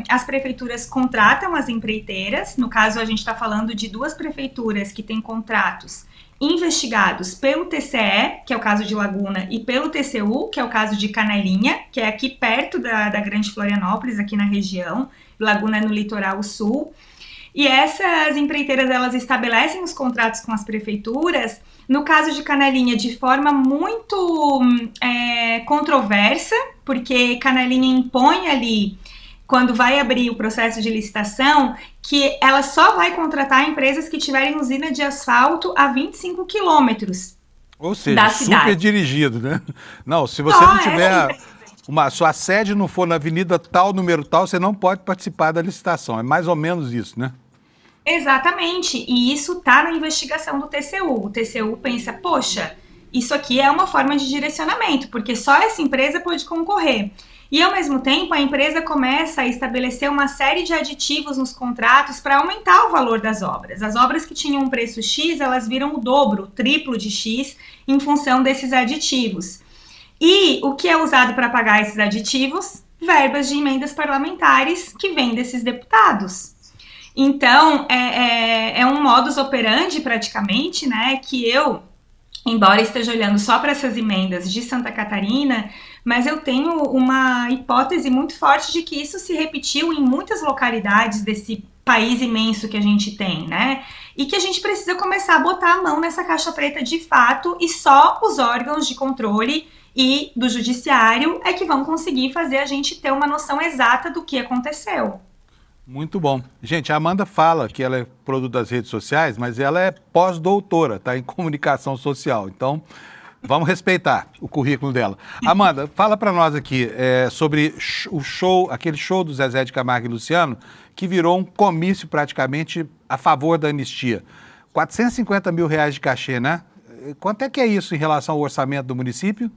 as prefeituras contratam as empreiteiras. No caso, a gente está falando de 2 prefeituras que têm contratos investigados pelo TCE, que é o caso de Laguna, e pelo TCU, que é o caso de Canelinha, que é aqui perto da Grande Florianópolis, aqui na região. Laguna é no litoral sul. E essas empreiteiras, elas estabelecem os contratos com as prefeituras, no caso de Canelinha, de forma muito controversa, porque Canelinha impõe ali, quando vai abrir o processo de licitação, que ela só vai contratar empresas que tiverem usina de asfalto a 25 quilômetros. Ou seja, super dirigido, né? Não, se você não tiver sua sede não for na avenida tal, número tal, você não pode participar da licitação. É mais ou menos isso, né? Exatamente. E isso está na investigação do TCU. O TCU pensa, poxa, isso aqui é uma forma de direcionamento, porque só essa empresa pode concorrer. E, ao mesmo tempo, a empresa começa a estabelecer uma série de aditivos nos contratos para aumentar o valor das obras. As obras que tinham um preço X, elas viram o dobro, o triplo de X, em função desses aditivos. E o que é usado para pagar esses aditivos? Verbas de emendas parlamentares que vêm desses deputados. Então, é um modus operandi, praticamente, né, que eu, embora esteja olhando só para essas emendas de Santa Catarina, mas eu tenho uma hipótese muito forte de que isso se repetiu em muitas localidades desse país imenso que a gente tem, né? E que a gente precisa começar a botar a mão nessa caixa preta de fato, e só os órgãos de controle e do judiciário é que vão conseguir fazer a gente ter uma noção exata do que aconteceu. Muito bom. Gente, a Amanda fala que ela é produto das redes sociais, mas ela é pós-doutora, tá? Em comunicação social. Então, vamos respeitar o currículo dela. Amanda, fala para nós aqui sobre aquele show do Zezé de Camargo e Luciano, que virou um comício praticamente a favor da anistia. 450 mil reais de cachê, né? Quanto é que é isso em relação ao orçamento do município?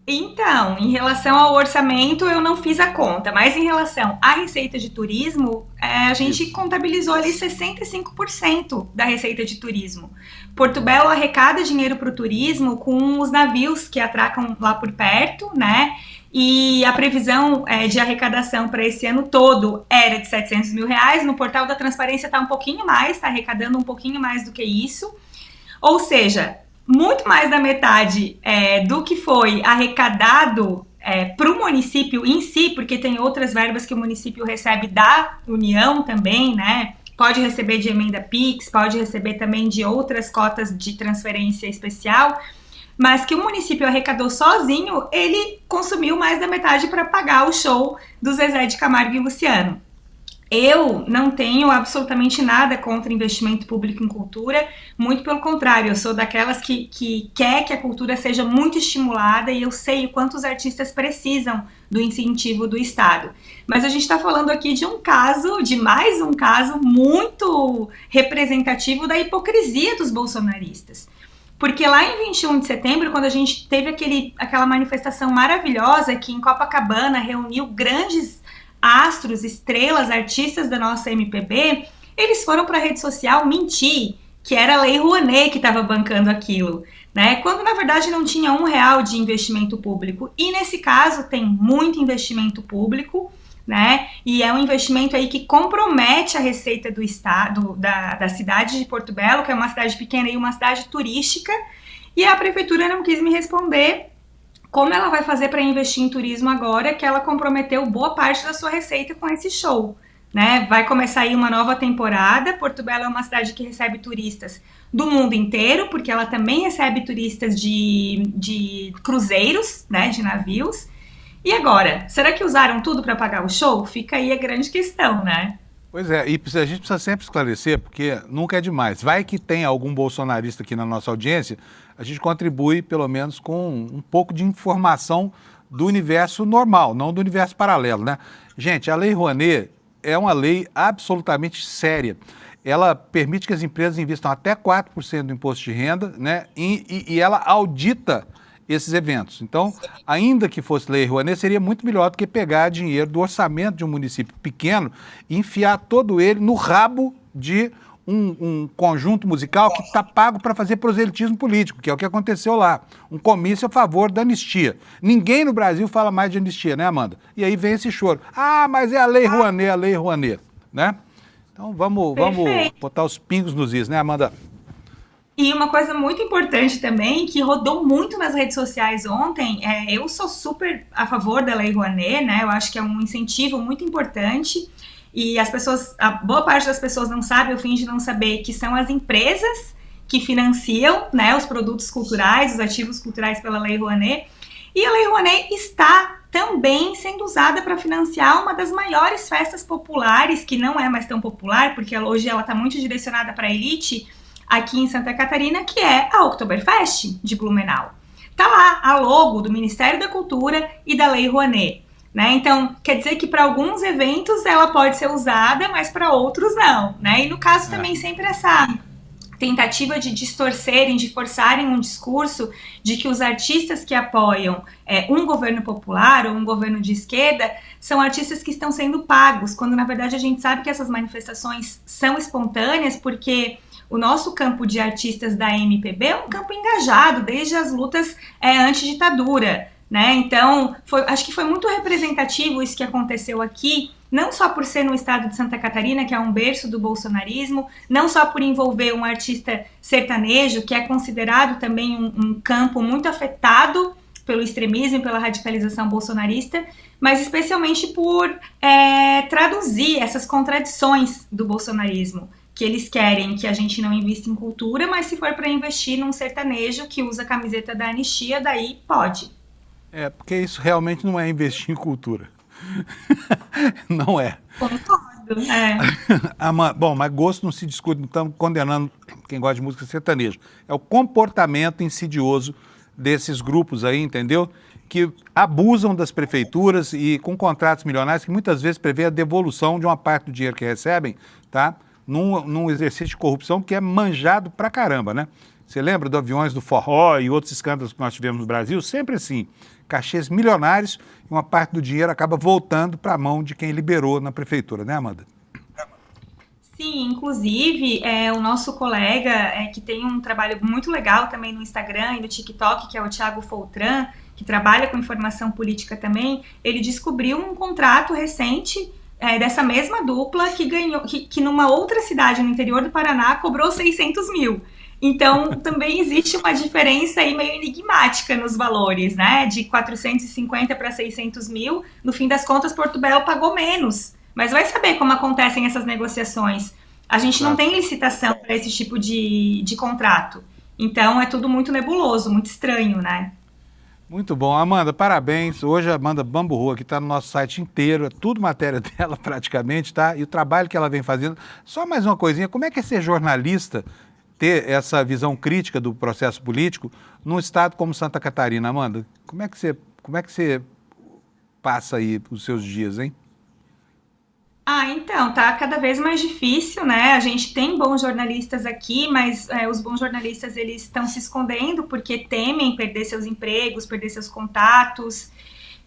Então, em relação ao orçamento, eu não fiz a conta, mas em relação à receita de turismo, a gente contabilizou ali 65% da receita de turismo. Porto Belo arrecada dinheiro para o turismo com os navios que atracam lá por perto, né? E a previsão de arrecadação para esse ano todo era de R$700 mil. No portal da Transparência está um pouquinho mais, está arrecadando um pouquinho mais do que isso. Ou seja, muito mais da metade do que foi arrecadado para o município em si, porque tem outras verbas que o município recebe da União também, né? Pode receber de emenda PIX, pode receber também de outras cotas de transferência especial, mas que o município arrecadou sozinho, ele consumiu mais da metade para pagar o show do Zezé de Camargo e Luciano. Eu não tenho absolutamente nada contra investimento público em cultura, muito pelo contrário, eu sou daquelas que quer que a cultura seja muito estimulada e eu sei o quanto os artistas precisam do incentivo do Estado. Mas a gente está falando aqui de mais um caso muito representativo da hipocrisia dos bolsonaristas. Porque lá em 21 de setembro, quando a gente teve aquela manifestação maravilhosa que em Copacabana reuniu grandes astros, estrelas, artistas da nossa MPB, eles foram para a rede social mentir que era a Lei Rouanet que estava bancando aquilo, né? Quando na verdade não tinha R$1 de investimento público. E nesse caso tem muito investimento público, né? E é um investimento aí que compromete a receita do estado, da cidade de Porto Belo, que é uma cidade pequena e uma cidade turística, e a prefeitura não quis me responder como ela vai fazer para investir em turismo agora que ela comprometeu boa parte da sua receita com esse show, né? Vai começar aí uma nova temporada. Porto Belo é uma cidade que recebe turistas do mundo inteiro, porque ela também recebe turistas de cruzeiros, né, de navios. E agora, será que usaram tudo para pagar o show? Fica aí a grande questão, né? Pois é, e a gente precisa sempre esclarecer, porque nunca é demais. Vai que tem algum bolsonarista aqui na nossa audiência, a gente contribui pelo menos com um pouco de informação do universo normal, não do universo paralelo, né? Gente, a Lei Rouanet é uma lei absolutamente séria. Ela permite que as empresas investam até 4% do imposto de renda, né? E ela audita esses eventos. Então, ainda que fosse Lei Rouanet, seria muito melhor do que pegar dinheiro do orçamento de um município pequeno e enfiar todo ele no rabo de um conjunto musical que está pago para fazer proselitismo político, que é o que aconteceu lá. Um comício a favor da anistia. Ninguém no Brasil fala mais de anistia, né, Amanda? E aí vem esse choro. Ah, mas é a Lei Rouanet, né? Então, vamos botar os pingos nos is, né, Amanda? E uma coisa muito importante também, que rodou muito nas redes sociais ontem, eu sou super a favor da Lei Rouanet, né? Eu acho que é um incentivo muito importante e a boa parte das pessoas não sabe ou finge não saber que são as empresas que financiam, né, os produtos culturais, os ativos culturais pela Lei Rouanet. E a Lei Rouanet está também sendo usada para financiar uma das maiores festas populares, que não é mais tão popular, porque hoje ela está muito direcionada para a elite, aqui em Santa Catarina, que é a Oktoberfest de Blumenau. Tá lá a logo do Ministério da Cultura e da Lei Rouanet, né? Então, quer dizer que para alguns eventos ela pode ser usada, mas para outros não, né? E no caso também sempre essa tentativa de distorcerem, de forçarem um discurso de que os artistas que apoiam um governo popular ou um governo de esquerda são artistas que estão sendo pagos, quando na verdade a gente sabe que essas manifestações são espontâneas, porque o nosso campo de artistas da MPB é um campo engajado desde as lutas anti-ditadura, né? Então, acho que foi muito representativo isso que aconteceu aqui, não só por ser no estado de Santa Catarina, que é um berço do bolsonarismo, não só por envolver um artista sertanejo, que é considerado também um campo muito afetado pelo extremismo e pela radicalização bolsonarista, mas especialmente por traduzir essas contradições do bolsonarismo, que eles querem que a gente não invista em cultura, mas se for para investir num sertanejo que usa a camiseta da anistia, daí pode. Porque isso realmente não é investir em cultura. Não é. Concordo, Bom, mas gosto não se discute, não estamos condenando quem gosta de música sertaneja. É o comportamento insidioso desses grupos aí, entendeu? Que abusam das prefeituras e com contratos milionários que muitas vezes prevê a devolução de uma parte do dinheiro que recebem, tá? Num exercício de corrupção que é manjado pra caramba, né? Você lembra dos aviões do forró e outros escândalos que nós tivemos no Brasil? Sempre assim. cachês milionários e uma parte do dinheiro acaba voltando para a mão de quem liberou na prefeitura, né, Amanda? Sim, inclusive, o nosso colega, que tem um trabalho muito legal também no Instagram e no TikTok, que é o Thiago Foltran, que trabalha com informação política também, ele descobriu um contrato recente dessa mesma dupla que ganhou, que numa outra cidade no interior do Paraná cobrou 600 mil. Então, também existe uma diferença aí meio enigmática nos valores, né? De 450 para 600 mil, no fim das contas, Porto Belo pagou menos. Mas vai saber como acontecem essas negociações. A gente não tem licitação para esse tipo de contrato. Então, é tudo muito nebuloso, muito estranho, né? Muito bom. Amanda, parabéns. Hoje a Amanda Bamburro, que está no nosso site inteiro, é tudo matéria dela praticamente, tá? E o trabalho que ela vem fazendo. Só mais uma coisinha, como é que é ser jornalista, ter essa visão crítica do processo político num estado como Santa Catarina, Amanda? Como é que você passa aí os seus dias, hein? Então, tá cada vez mais difícil, né? A gente tem bons jornalistas aqui, mas os bons jornalistas, eles estão se escondendo porque temem perder seus empregos, perder seus contatos.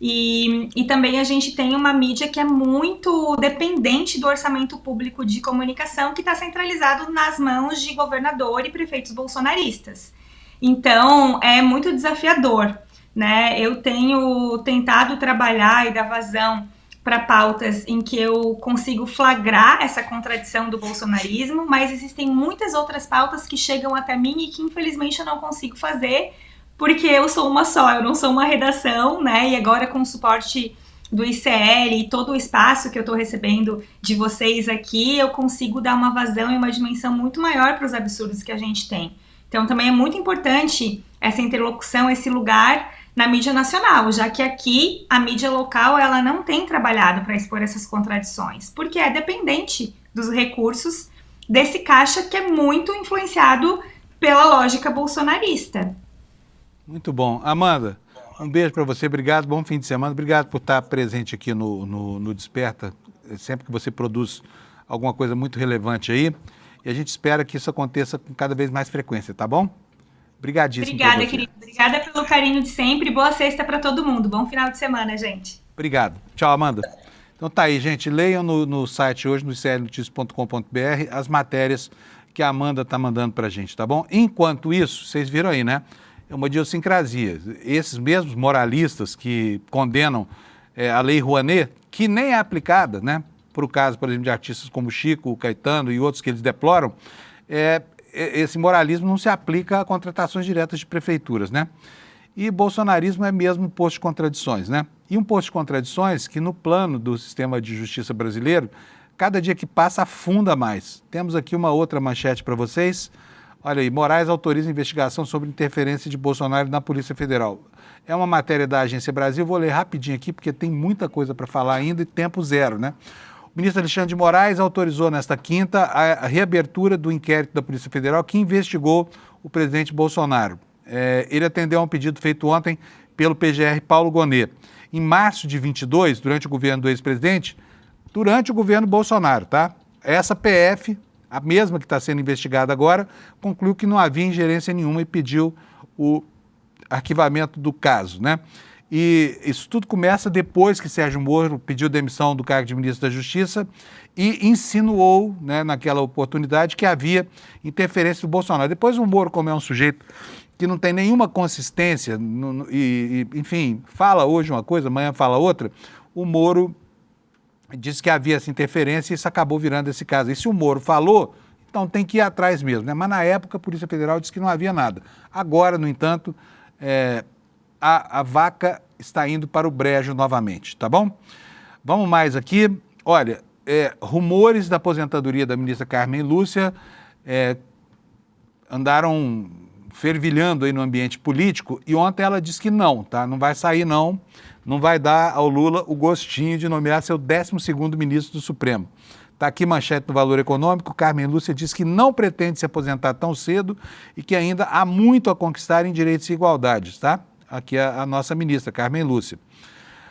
E também a gente tem uma mídia que é muito dependente do orçamento público de comunicação, que está centralizado nas mãos de governador e prefeitos bolsonaristas. Então, é muito desafiador, né? Eu tenho tentado trabalhar e dar vazão para pautas em que eu consigo flagrar essa contradição do bolsonarismo, mas existem muitas outras pautas que chegam até mim e que infelizmente eu não consigo fazer, porque eu sou uma só, eu não sou uma redação, né? E agora com o suporte do ICL e todo o espaço que eu estou recebendo de vocês aqui, eu consigo dar uma vazão e uma dimensão muito maior para os absurdos que a gente tem. Então também é muito importante essa interlocução, esse lugar na mídia nacional, já que aqui a mídia local ela não tem trabalhado para expor essas contradições, porque é dependente dos recursos desse caixa que é muito influenciado pela lógica bolsonarista. Muito bom. Amanda, um beijo para você, obrigado, bom fim de semana, obrigado por estar presente aqui no Desperta, sempre que você produz alguma coisa muito relevante aí, e a gente espera que isso aconteça com cada vez mais frequência, tá bom? Obrigadíssimo. Obrigada, querido. Obrigada pelo carinho de sempre. Boa sexta para todo mundo. Bom final de semana, gente. Obrigado. Tchau, Amanda. Então tá aí, gente. Leiam no site hoje, no iclnoticias.com.br, as matérias que a Amanda está mandando para a gente, tá bom? Enquanto isso, vocês viram aí, né? É uma idiosincrasia. Esses mesmos moralistas que condenam a Lei Rouanet, que nem é aplicada, né? Para o caso, por exemplo, de artistas como Chico, Caetano e outros que eles deploram, esse moralismo não se aplica a contratações diretas de prefeituras, né? E bolsonarismo é mesmo um posto de contradições, né? E um posto de contradições que no plano do sistema de justiça brasileiro, cada dia que passa afunda mais. Temos aqui uma outra manchete para vocês. Olha aí, Moraes autoriza investigação sobre interferência de Bolsonaro na Polícia Federal. É uma matéria da Agência Brasil, vou ler rapidinho aqui porque tem muita coisa para falar ainda e tempo zero, né? O ministro Alexandre de Moraes autorizou nesta quinta a reabertura do inquérito da Polícia Federal que investigou o presidente Bolsonaro. Ele atendeu a um pedido feito ontem pelo PGR Paulo Gonet. Em março de 22, durante o governo do ex-presidente, durante o governo Bolsonaro, tá? Essa PF, a mesma que está sendo investigada agora, concluiu que não havia ingerência nenhuma e pediu o arquivamento do caso, né? E isso tudo começa depois que Sérgio Moro pediu demissão do cargo de ministro da Justiça e insinuou, né, naquela oportunidade, que havia interferência do Bolsonaro. Depois o Moro, como é um sujeito que não tem nenhuma consistência, enfim, fala hoje uma coisa, amanhã fala outra, o Moro disse que havia essa interferência e isso acabou virando esse caso. E se o Moro falou, então tem que ir atrás mesmo, né? Mas na época a Polícia Federal disse que não havia nada. Agora, no entanto, a vaca está indo para o brejo novamente, tá bom? Vamos mais aqui. Olha, rumores da aposentadoria da ministra Carmen Lúcia andaram fervilhando aí no ambiente político e ontem ela disse que não, tá? Não vai sair não vai dar ao Lula o gostinho de nomear seu 12º ministro do Supremo. Está aqui manchete no Valor Econômico, Carmen Lúcia diz que não pretende se aposentar tão cedo e que ainda há muito a conquistar em direitos e igualdades, tá? Aqui a nossa ministra, Carmen Lúcia.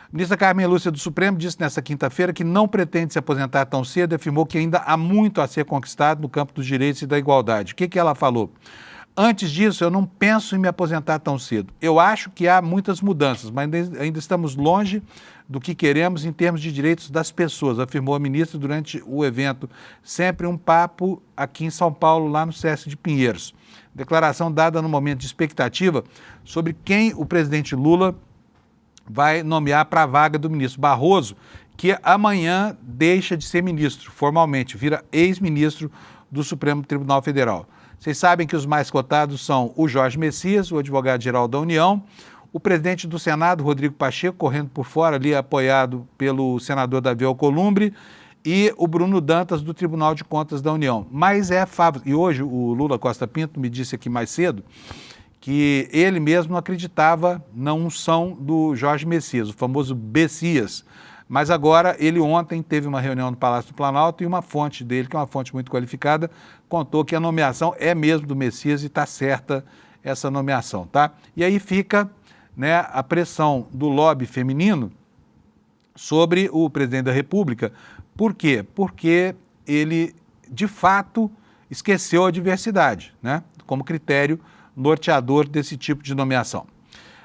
A ministra Carmen Lúcia do Supremo disse nesta quinta-feira que não pretende se aposentar tão cedo e afirmou que ainda há muito a ser conquistado no campo dos direitos e da igualdade. O que ela falou? Antes disso, eu não penso em me aposentar tão cedo. Eu acho que há muitas mudanças, mas ainda estamos longe do que queremos em termos de direitos das pessoas, afirmou a ministra durante o evento Sempre um Papo aqui em São Paulo, lá no Sesc de Pinheiros. Declaração dada no momento de expectativa sobre quem o presidente Lula vai nomear para a vaga do ministro Barroso, que amanhã deixa de ser ministro, formalmente, vira ex-ministro do Supremo Tribunal Federal. Vocês sabem que os mais cotados são o Jorge Messias, o advogado-geral da União, o presidente do Senado, Rodrigo Pacheco, correndo por fora ali, apoiado pelo senador Davi Alcolumbre, e o Bruno Dantas, do Tribunal de Contas da União. Mas é fato, e hoje o Lula Costa Pinto me disse aqui mais cedo, que ele mesmo não acreditava na unção do Jorge Messias, o famoso Bessias. Mas agora, ele ontem teve uma reunião no Palácio do Planalto e uma fonte dele, que é uma fonte muito qualificada, contou que a nomeação é mesmo do Messias e está certa essa nomeação, tá? E aí fica, né, a pressão do lobby feminino sobre o presidente da República. Por quê? Porque ele, de fato, esqueceu a diversidade, né, como critério norteador desse tipo de nomeação.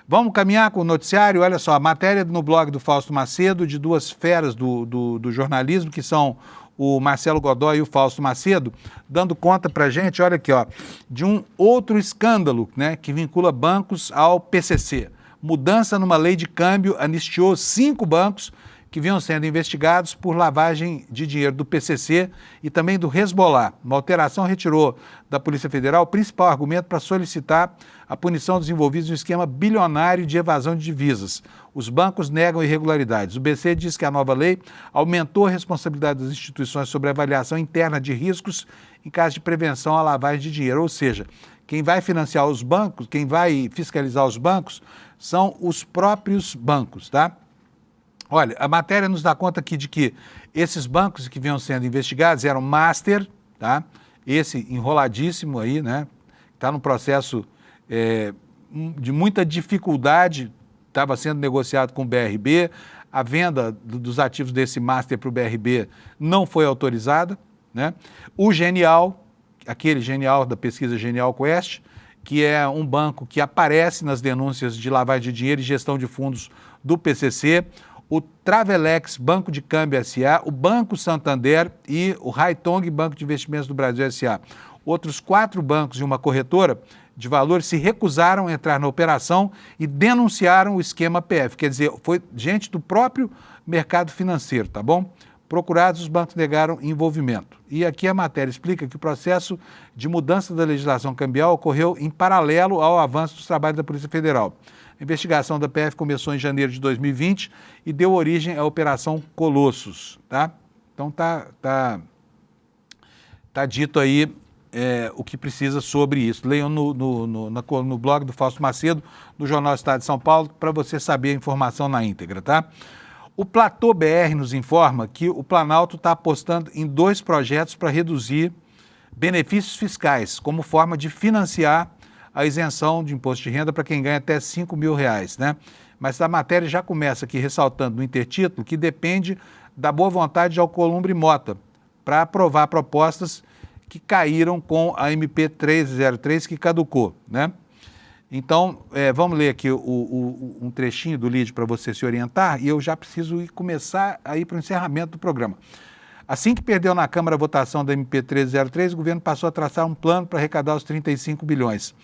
Vamos caminhar com o noticiário? Olha só, a matéria no blog do Fausto Macedo, de duas feras do jornalismo, que são o Marcelo Godoy e o Fausto Macedo, dando conta para a gente, olha aqui, ó, de um outro escândalo, né, que vincula bancos ao PCC. Mudança numa lei de câmbio anistiou 5 bancos que vinham sendo investigados por lavagem de dinheiro do PCC e também do Hezbollah. Uma alteração retirou da Polícia Federal o principal argumento para solicitar a punição dos envolvidos no esquema bilionário de evasão de divisas. Os bancos negam irregularidades. O BC diz que a nova lei aumentou a responsabilidade das instituições sobre a avaliação interna de riscos em caso de prevenção à lavagem de dinheiro. Ou seja, quem vai financiar os bancos, quem vai fiscalizar os bancos, são os próprios bancos, tá? Olha, a matéria nos dá conta aqui de que esses bancos que vinham sendo investigados eram Master, tá? Esse enroladíssimo aí, né? Está num processo de muita dificuldade, estava sendo negociado com o BRB, a venda dos ativos desse Master para o BRB não foi autorizada, né? O Genial, aquele Genial da pesquisa Genial Quest, que é um banco que aparece nas denúncias de lavagem de dinheiro e gestão de fundos do PCC, o Travelex Banco de Câmbio S.A., o Banco Santander e o Haitong Banco de Investimentos do Brasil S.A. Outros 4 bancos e uma corretora de valores se recusaram a entrar na operação e denunciaram o esquema PF. Quer dizer, foi gente do próprio mercado financeiro, tá bom? Procurados, os bancos negaram envolvimento. E aqui a matéria explica que o processo de mudança da legislação cambial ocorreu em paralelo ao avanço dos trabalhos da Polícia Federal. A investigação da PF começou em janeiro de 2020 e deu origem à Operação Colossos, tá? Então tá dito aí o que precisa sobre isso. Leiam no blog do Fausto Macedo, do Jornal Estado de São Paulo, para você saber a informação na íntegra, tá? O Platô BR nos informa que o Planalto está apostando em 2 projetos para reduzir benefícios fiscais, como forma de financiar a isenção de imposto de renda para quem ganha até R$5 mil, né? Mas a matéria já começa aqui ressaltando no intertítulo que depende da boa vontade de Alcolumbre e Mota para aprovar propostas que caíram com a MP 303 que caducou, né? Então, vamos ler aqui um trechinho do lead para você se orientar e eu já preciso começar a ir para o encerramento do programa. Assim que perdeu na Câmara a votação da MP 303, o governo passou a traçar um plano para arrecadar os 35 bilhões.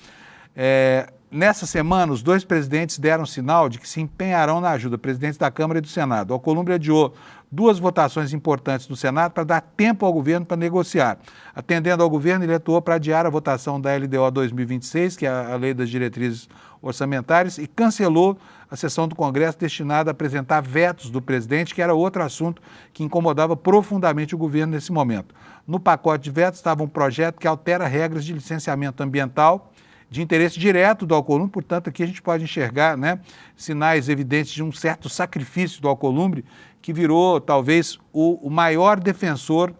Nessa semana, os 2 presidentes deram sinal de que se empenharão na ajuda, presidentes da Câmara e do Senado. O Alcolumbre adiou 2 votações importantes do Senado para dar tempo ao governo para negociar. Atendendo ao governo, ele atuou para adiar a votação da LDO 2026, que é a Lei das Diretrizes Orçamentárias, e cancelou a sessão do Congresso destinada a apresentar vetos do presidente, que era outro assunto que incomodava profundamente o governo nesse momento. No pacote de vetos estava um projeto que altera regras de licenciamento ambiental de interesse direto do Alcolumbre, portanto, aqui a gente pode enxergar, né, sinais evidentes de um certo sacrifício do Alcolumbre, que virou, talvez, o maior defensor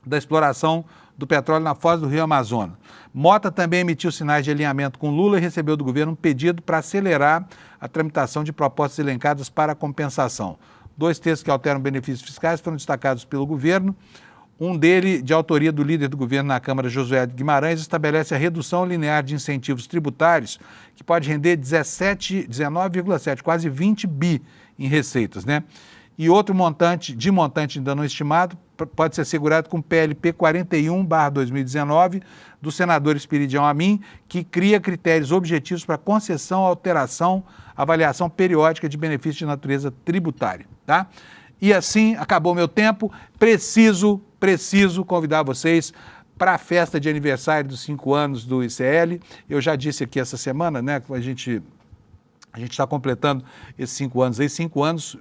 da exploração do petróleo na foz do Rio Amazonas. Mota também emitiu sinais de alinhamento com Lula e recebeu do governo um pedido para acelerar a tramitação de propostas elencadas para compensação. 2 textos que alteram benefícios fiscais foram destacados pelo governo. Um dele, de autoria do líder do governo na Câmara, Josué Guimarães, estabelece a redução linear de incentivos tributários, que pode render 19,7, quase 20 bi em receitas, né? E outro montante ainda não estimado, pode ser assegurado com o PLP 41/2019, do senador Espiridião Amin, que cria critérios objetivos para concessão, alteração, avaliação periódica de benefícios de natureza tributária, tá? E assim, acabou meu tempo, preciso convidar vocês para a festa de aniversário dos 5 anos do ICL. Eu já disse aqui essa semana, né, que a gente está completando esses 5 anos aí, 5 anos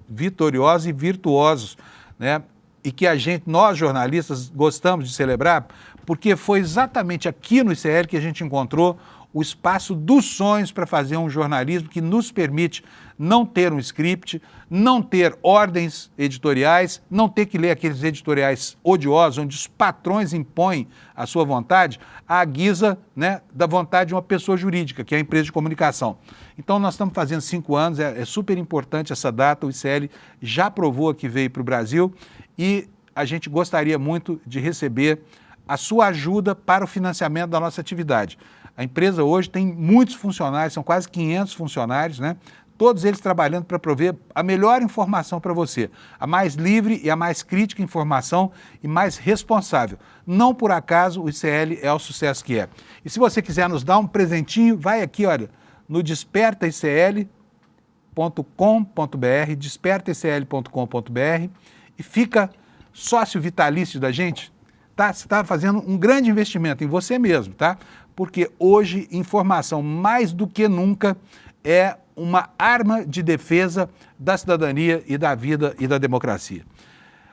vitoriosos e virtuosos, né? E que nós jornalistas, gostamos de celebrar, porque foi exatamente aqui no ICL que a gente encontrou o espaço dos sonhos para fazer um jornalismo que nos permite não ter um script, não ter ordens editoriais, não ter que ler aqueles editoriais odiosos, onde os patrões impõem a sua vontade à guisa, né, da vontade de uma pessoa jurídica, que é a empresa de comunicação. Então nós estamos fazendo 5 anos, é super importante essa data, o ICL já provou que veio para o Brasil e a gente gostaria muito de receber a sua ajuda para o financiamento da nossa atividade. A empresa hoje tem muitos funcionários, são quase 500 funcionários, né? Todos eles trabalhando para prover a melhor informação para você, a mais livre e a mais crítica informação e mais responsável. Não por acaso o ICL é o sucesso que é. E se você quiser nos dar um presentinho, vai aqui, olha, no despertaicl.com.br, despertaicl.com.br e fica sócio vitalício da gente, tá? Você está fazendo um grande investimento em você mesmo, tá? Porque hoje informação mais do que nunca é uma arma de defesa da cidadania e da vida e da democracia.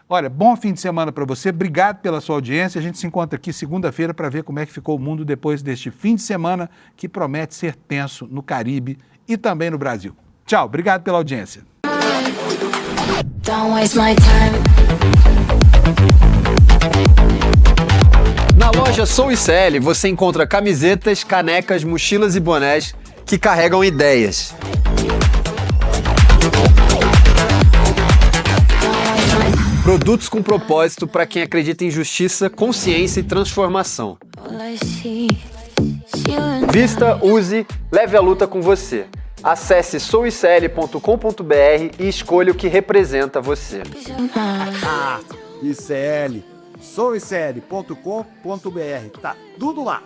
Olha, bom fim de semana para você, obrigado pela sua audiência, a gente se encontra aqui segunda-feira para ver como é que ficou o mundo depois deste fim de semana que promete ser tenso no Caribe e também no Brasil. Tchau, obrigado pela audiência. Don't waste my time. Na loja Sou ICL você encontra camisetas, canecas, mochilas e bonés que carregam ideias. Produtos com propósito para quem acredita em justiça, consciência e transformação. Vista, use, leve a luta com você. Acesse souicl.com.br e escolha o que representa você. ICL, souicl.com.br, tá tudo lá.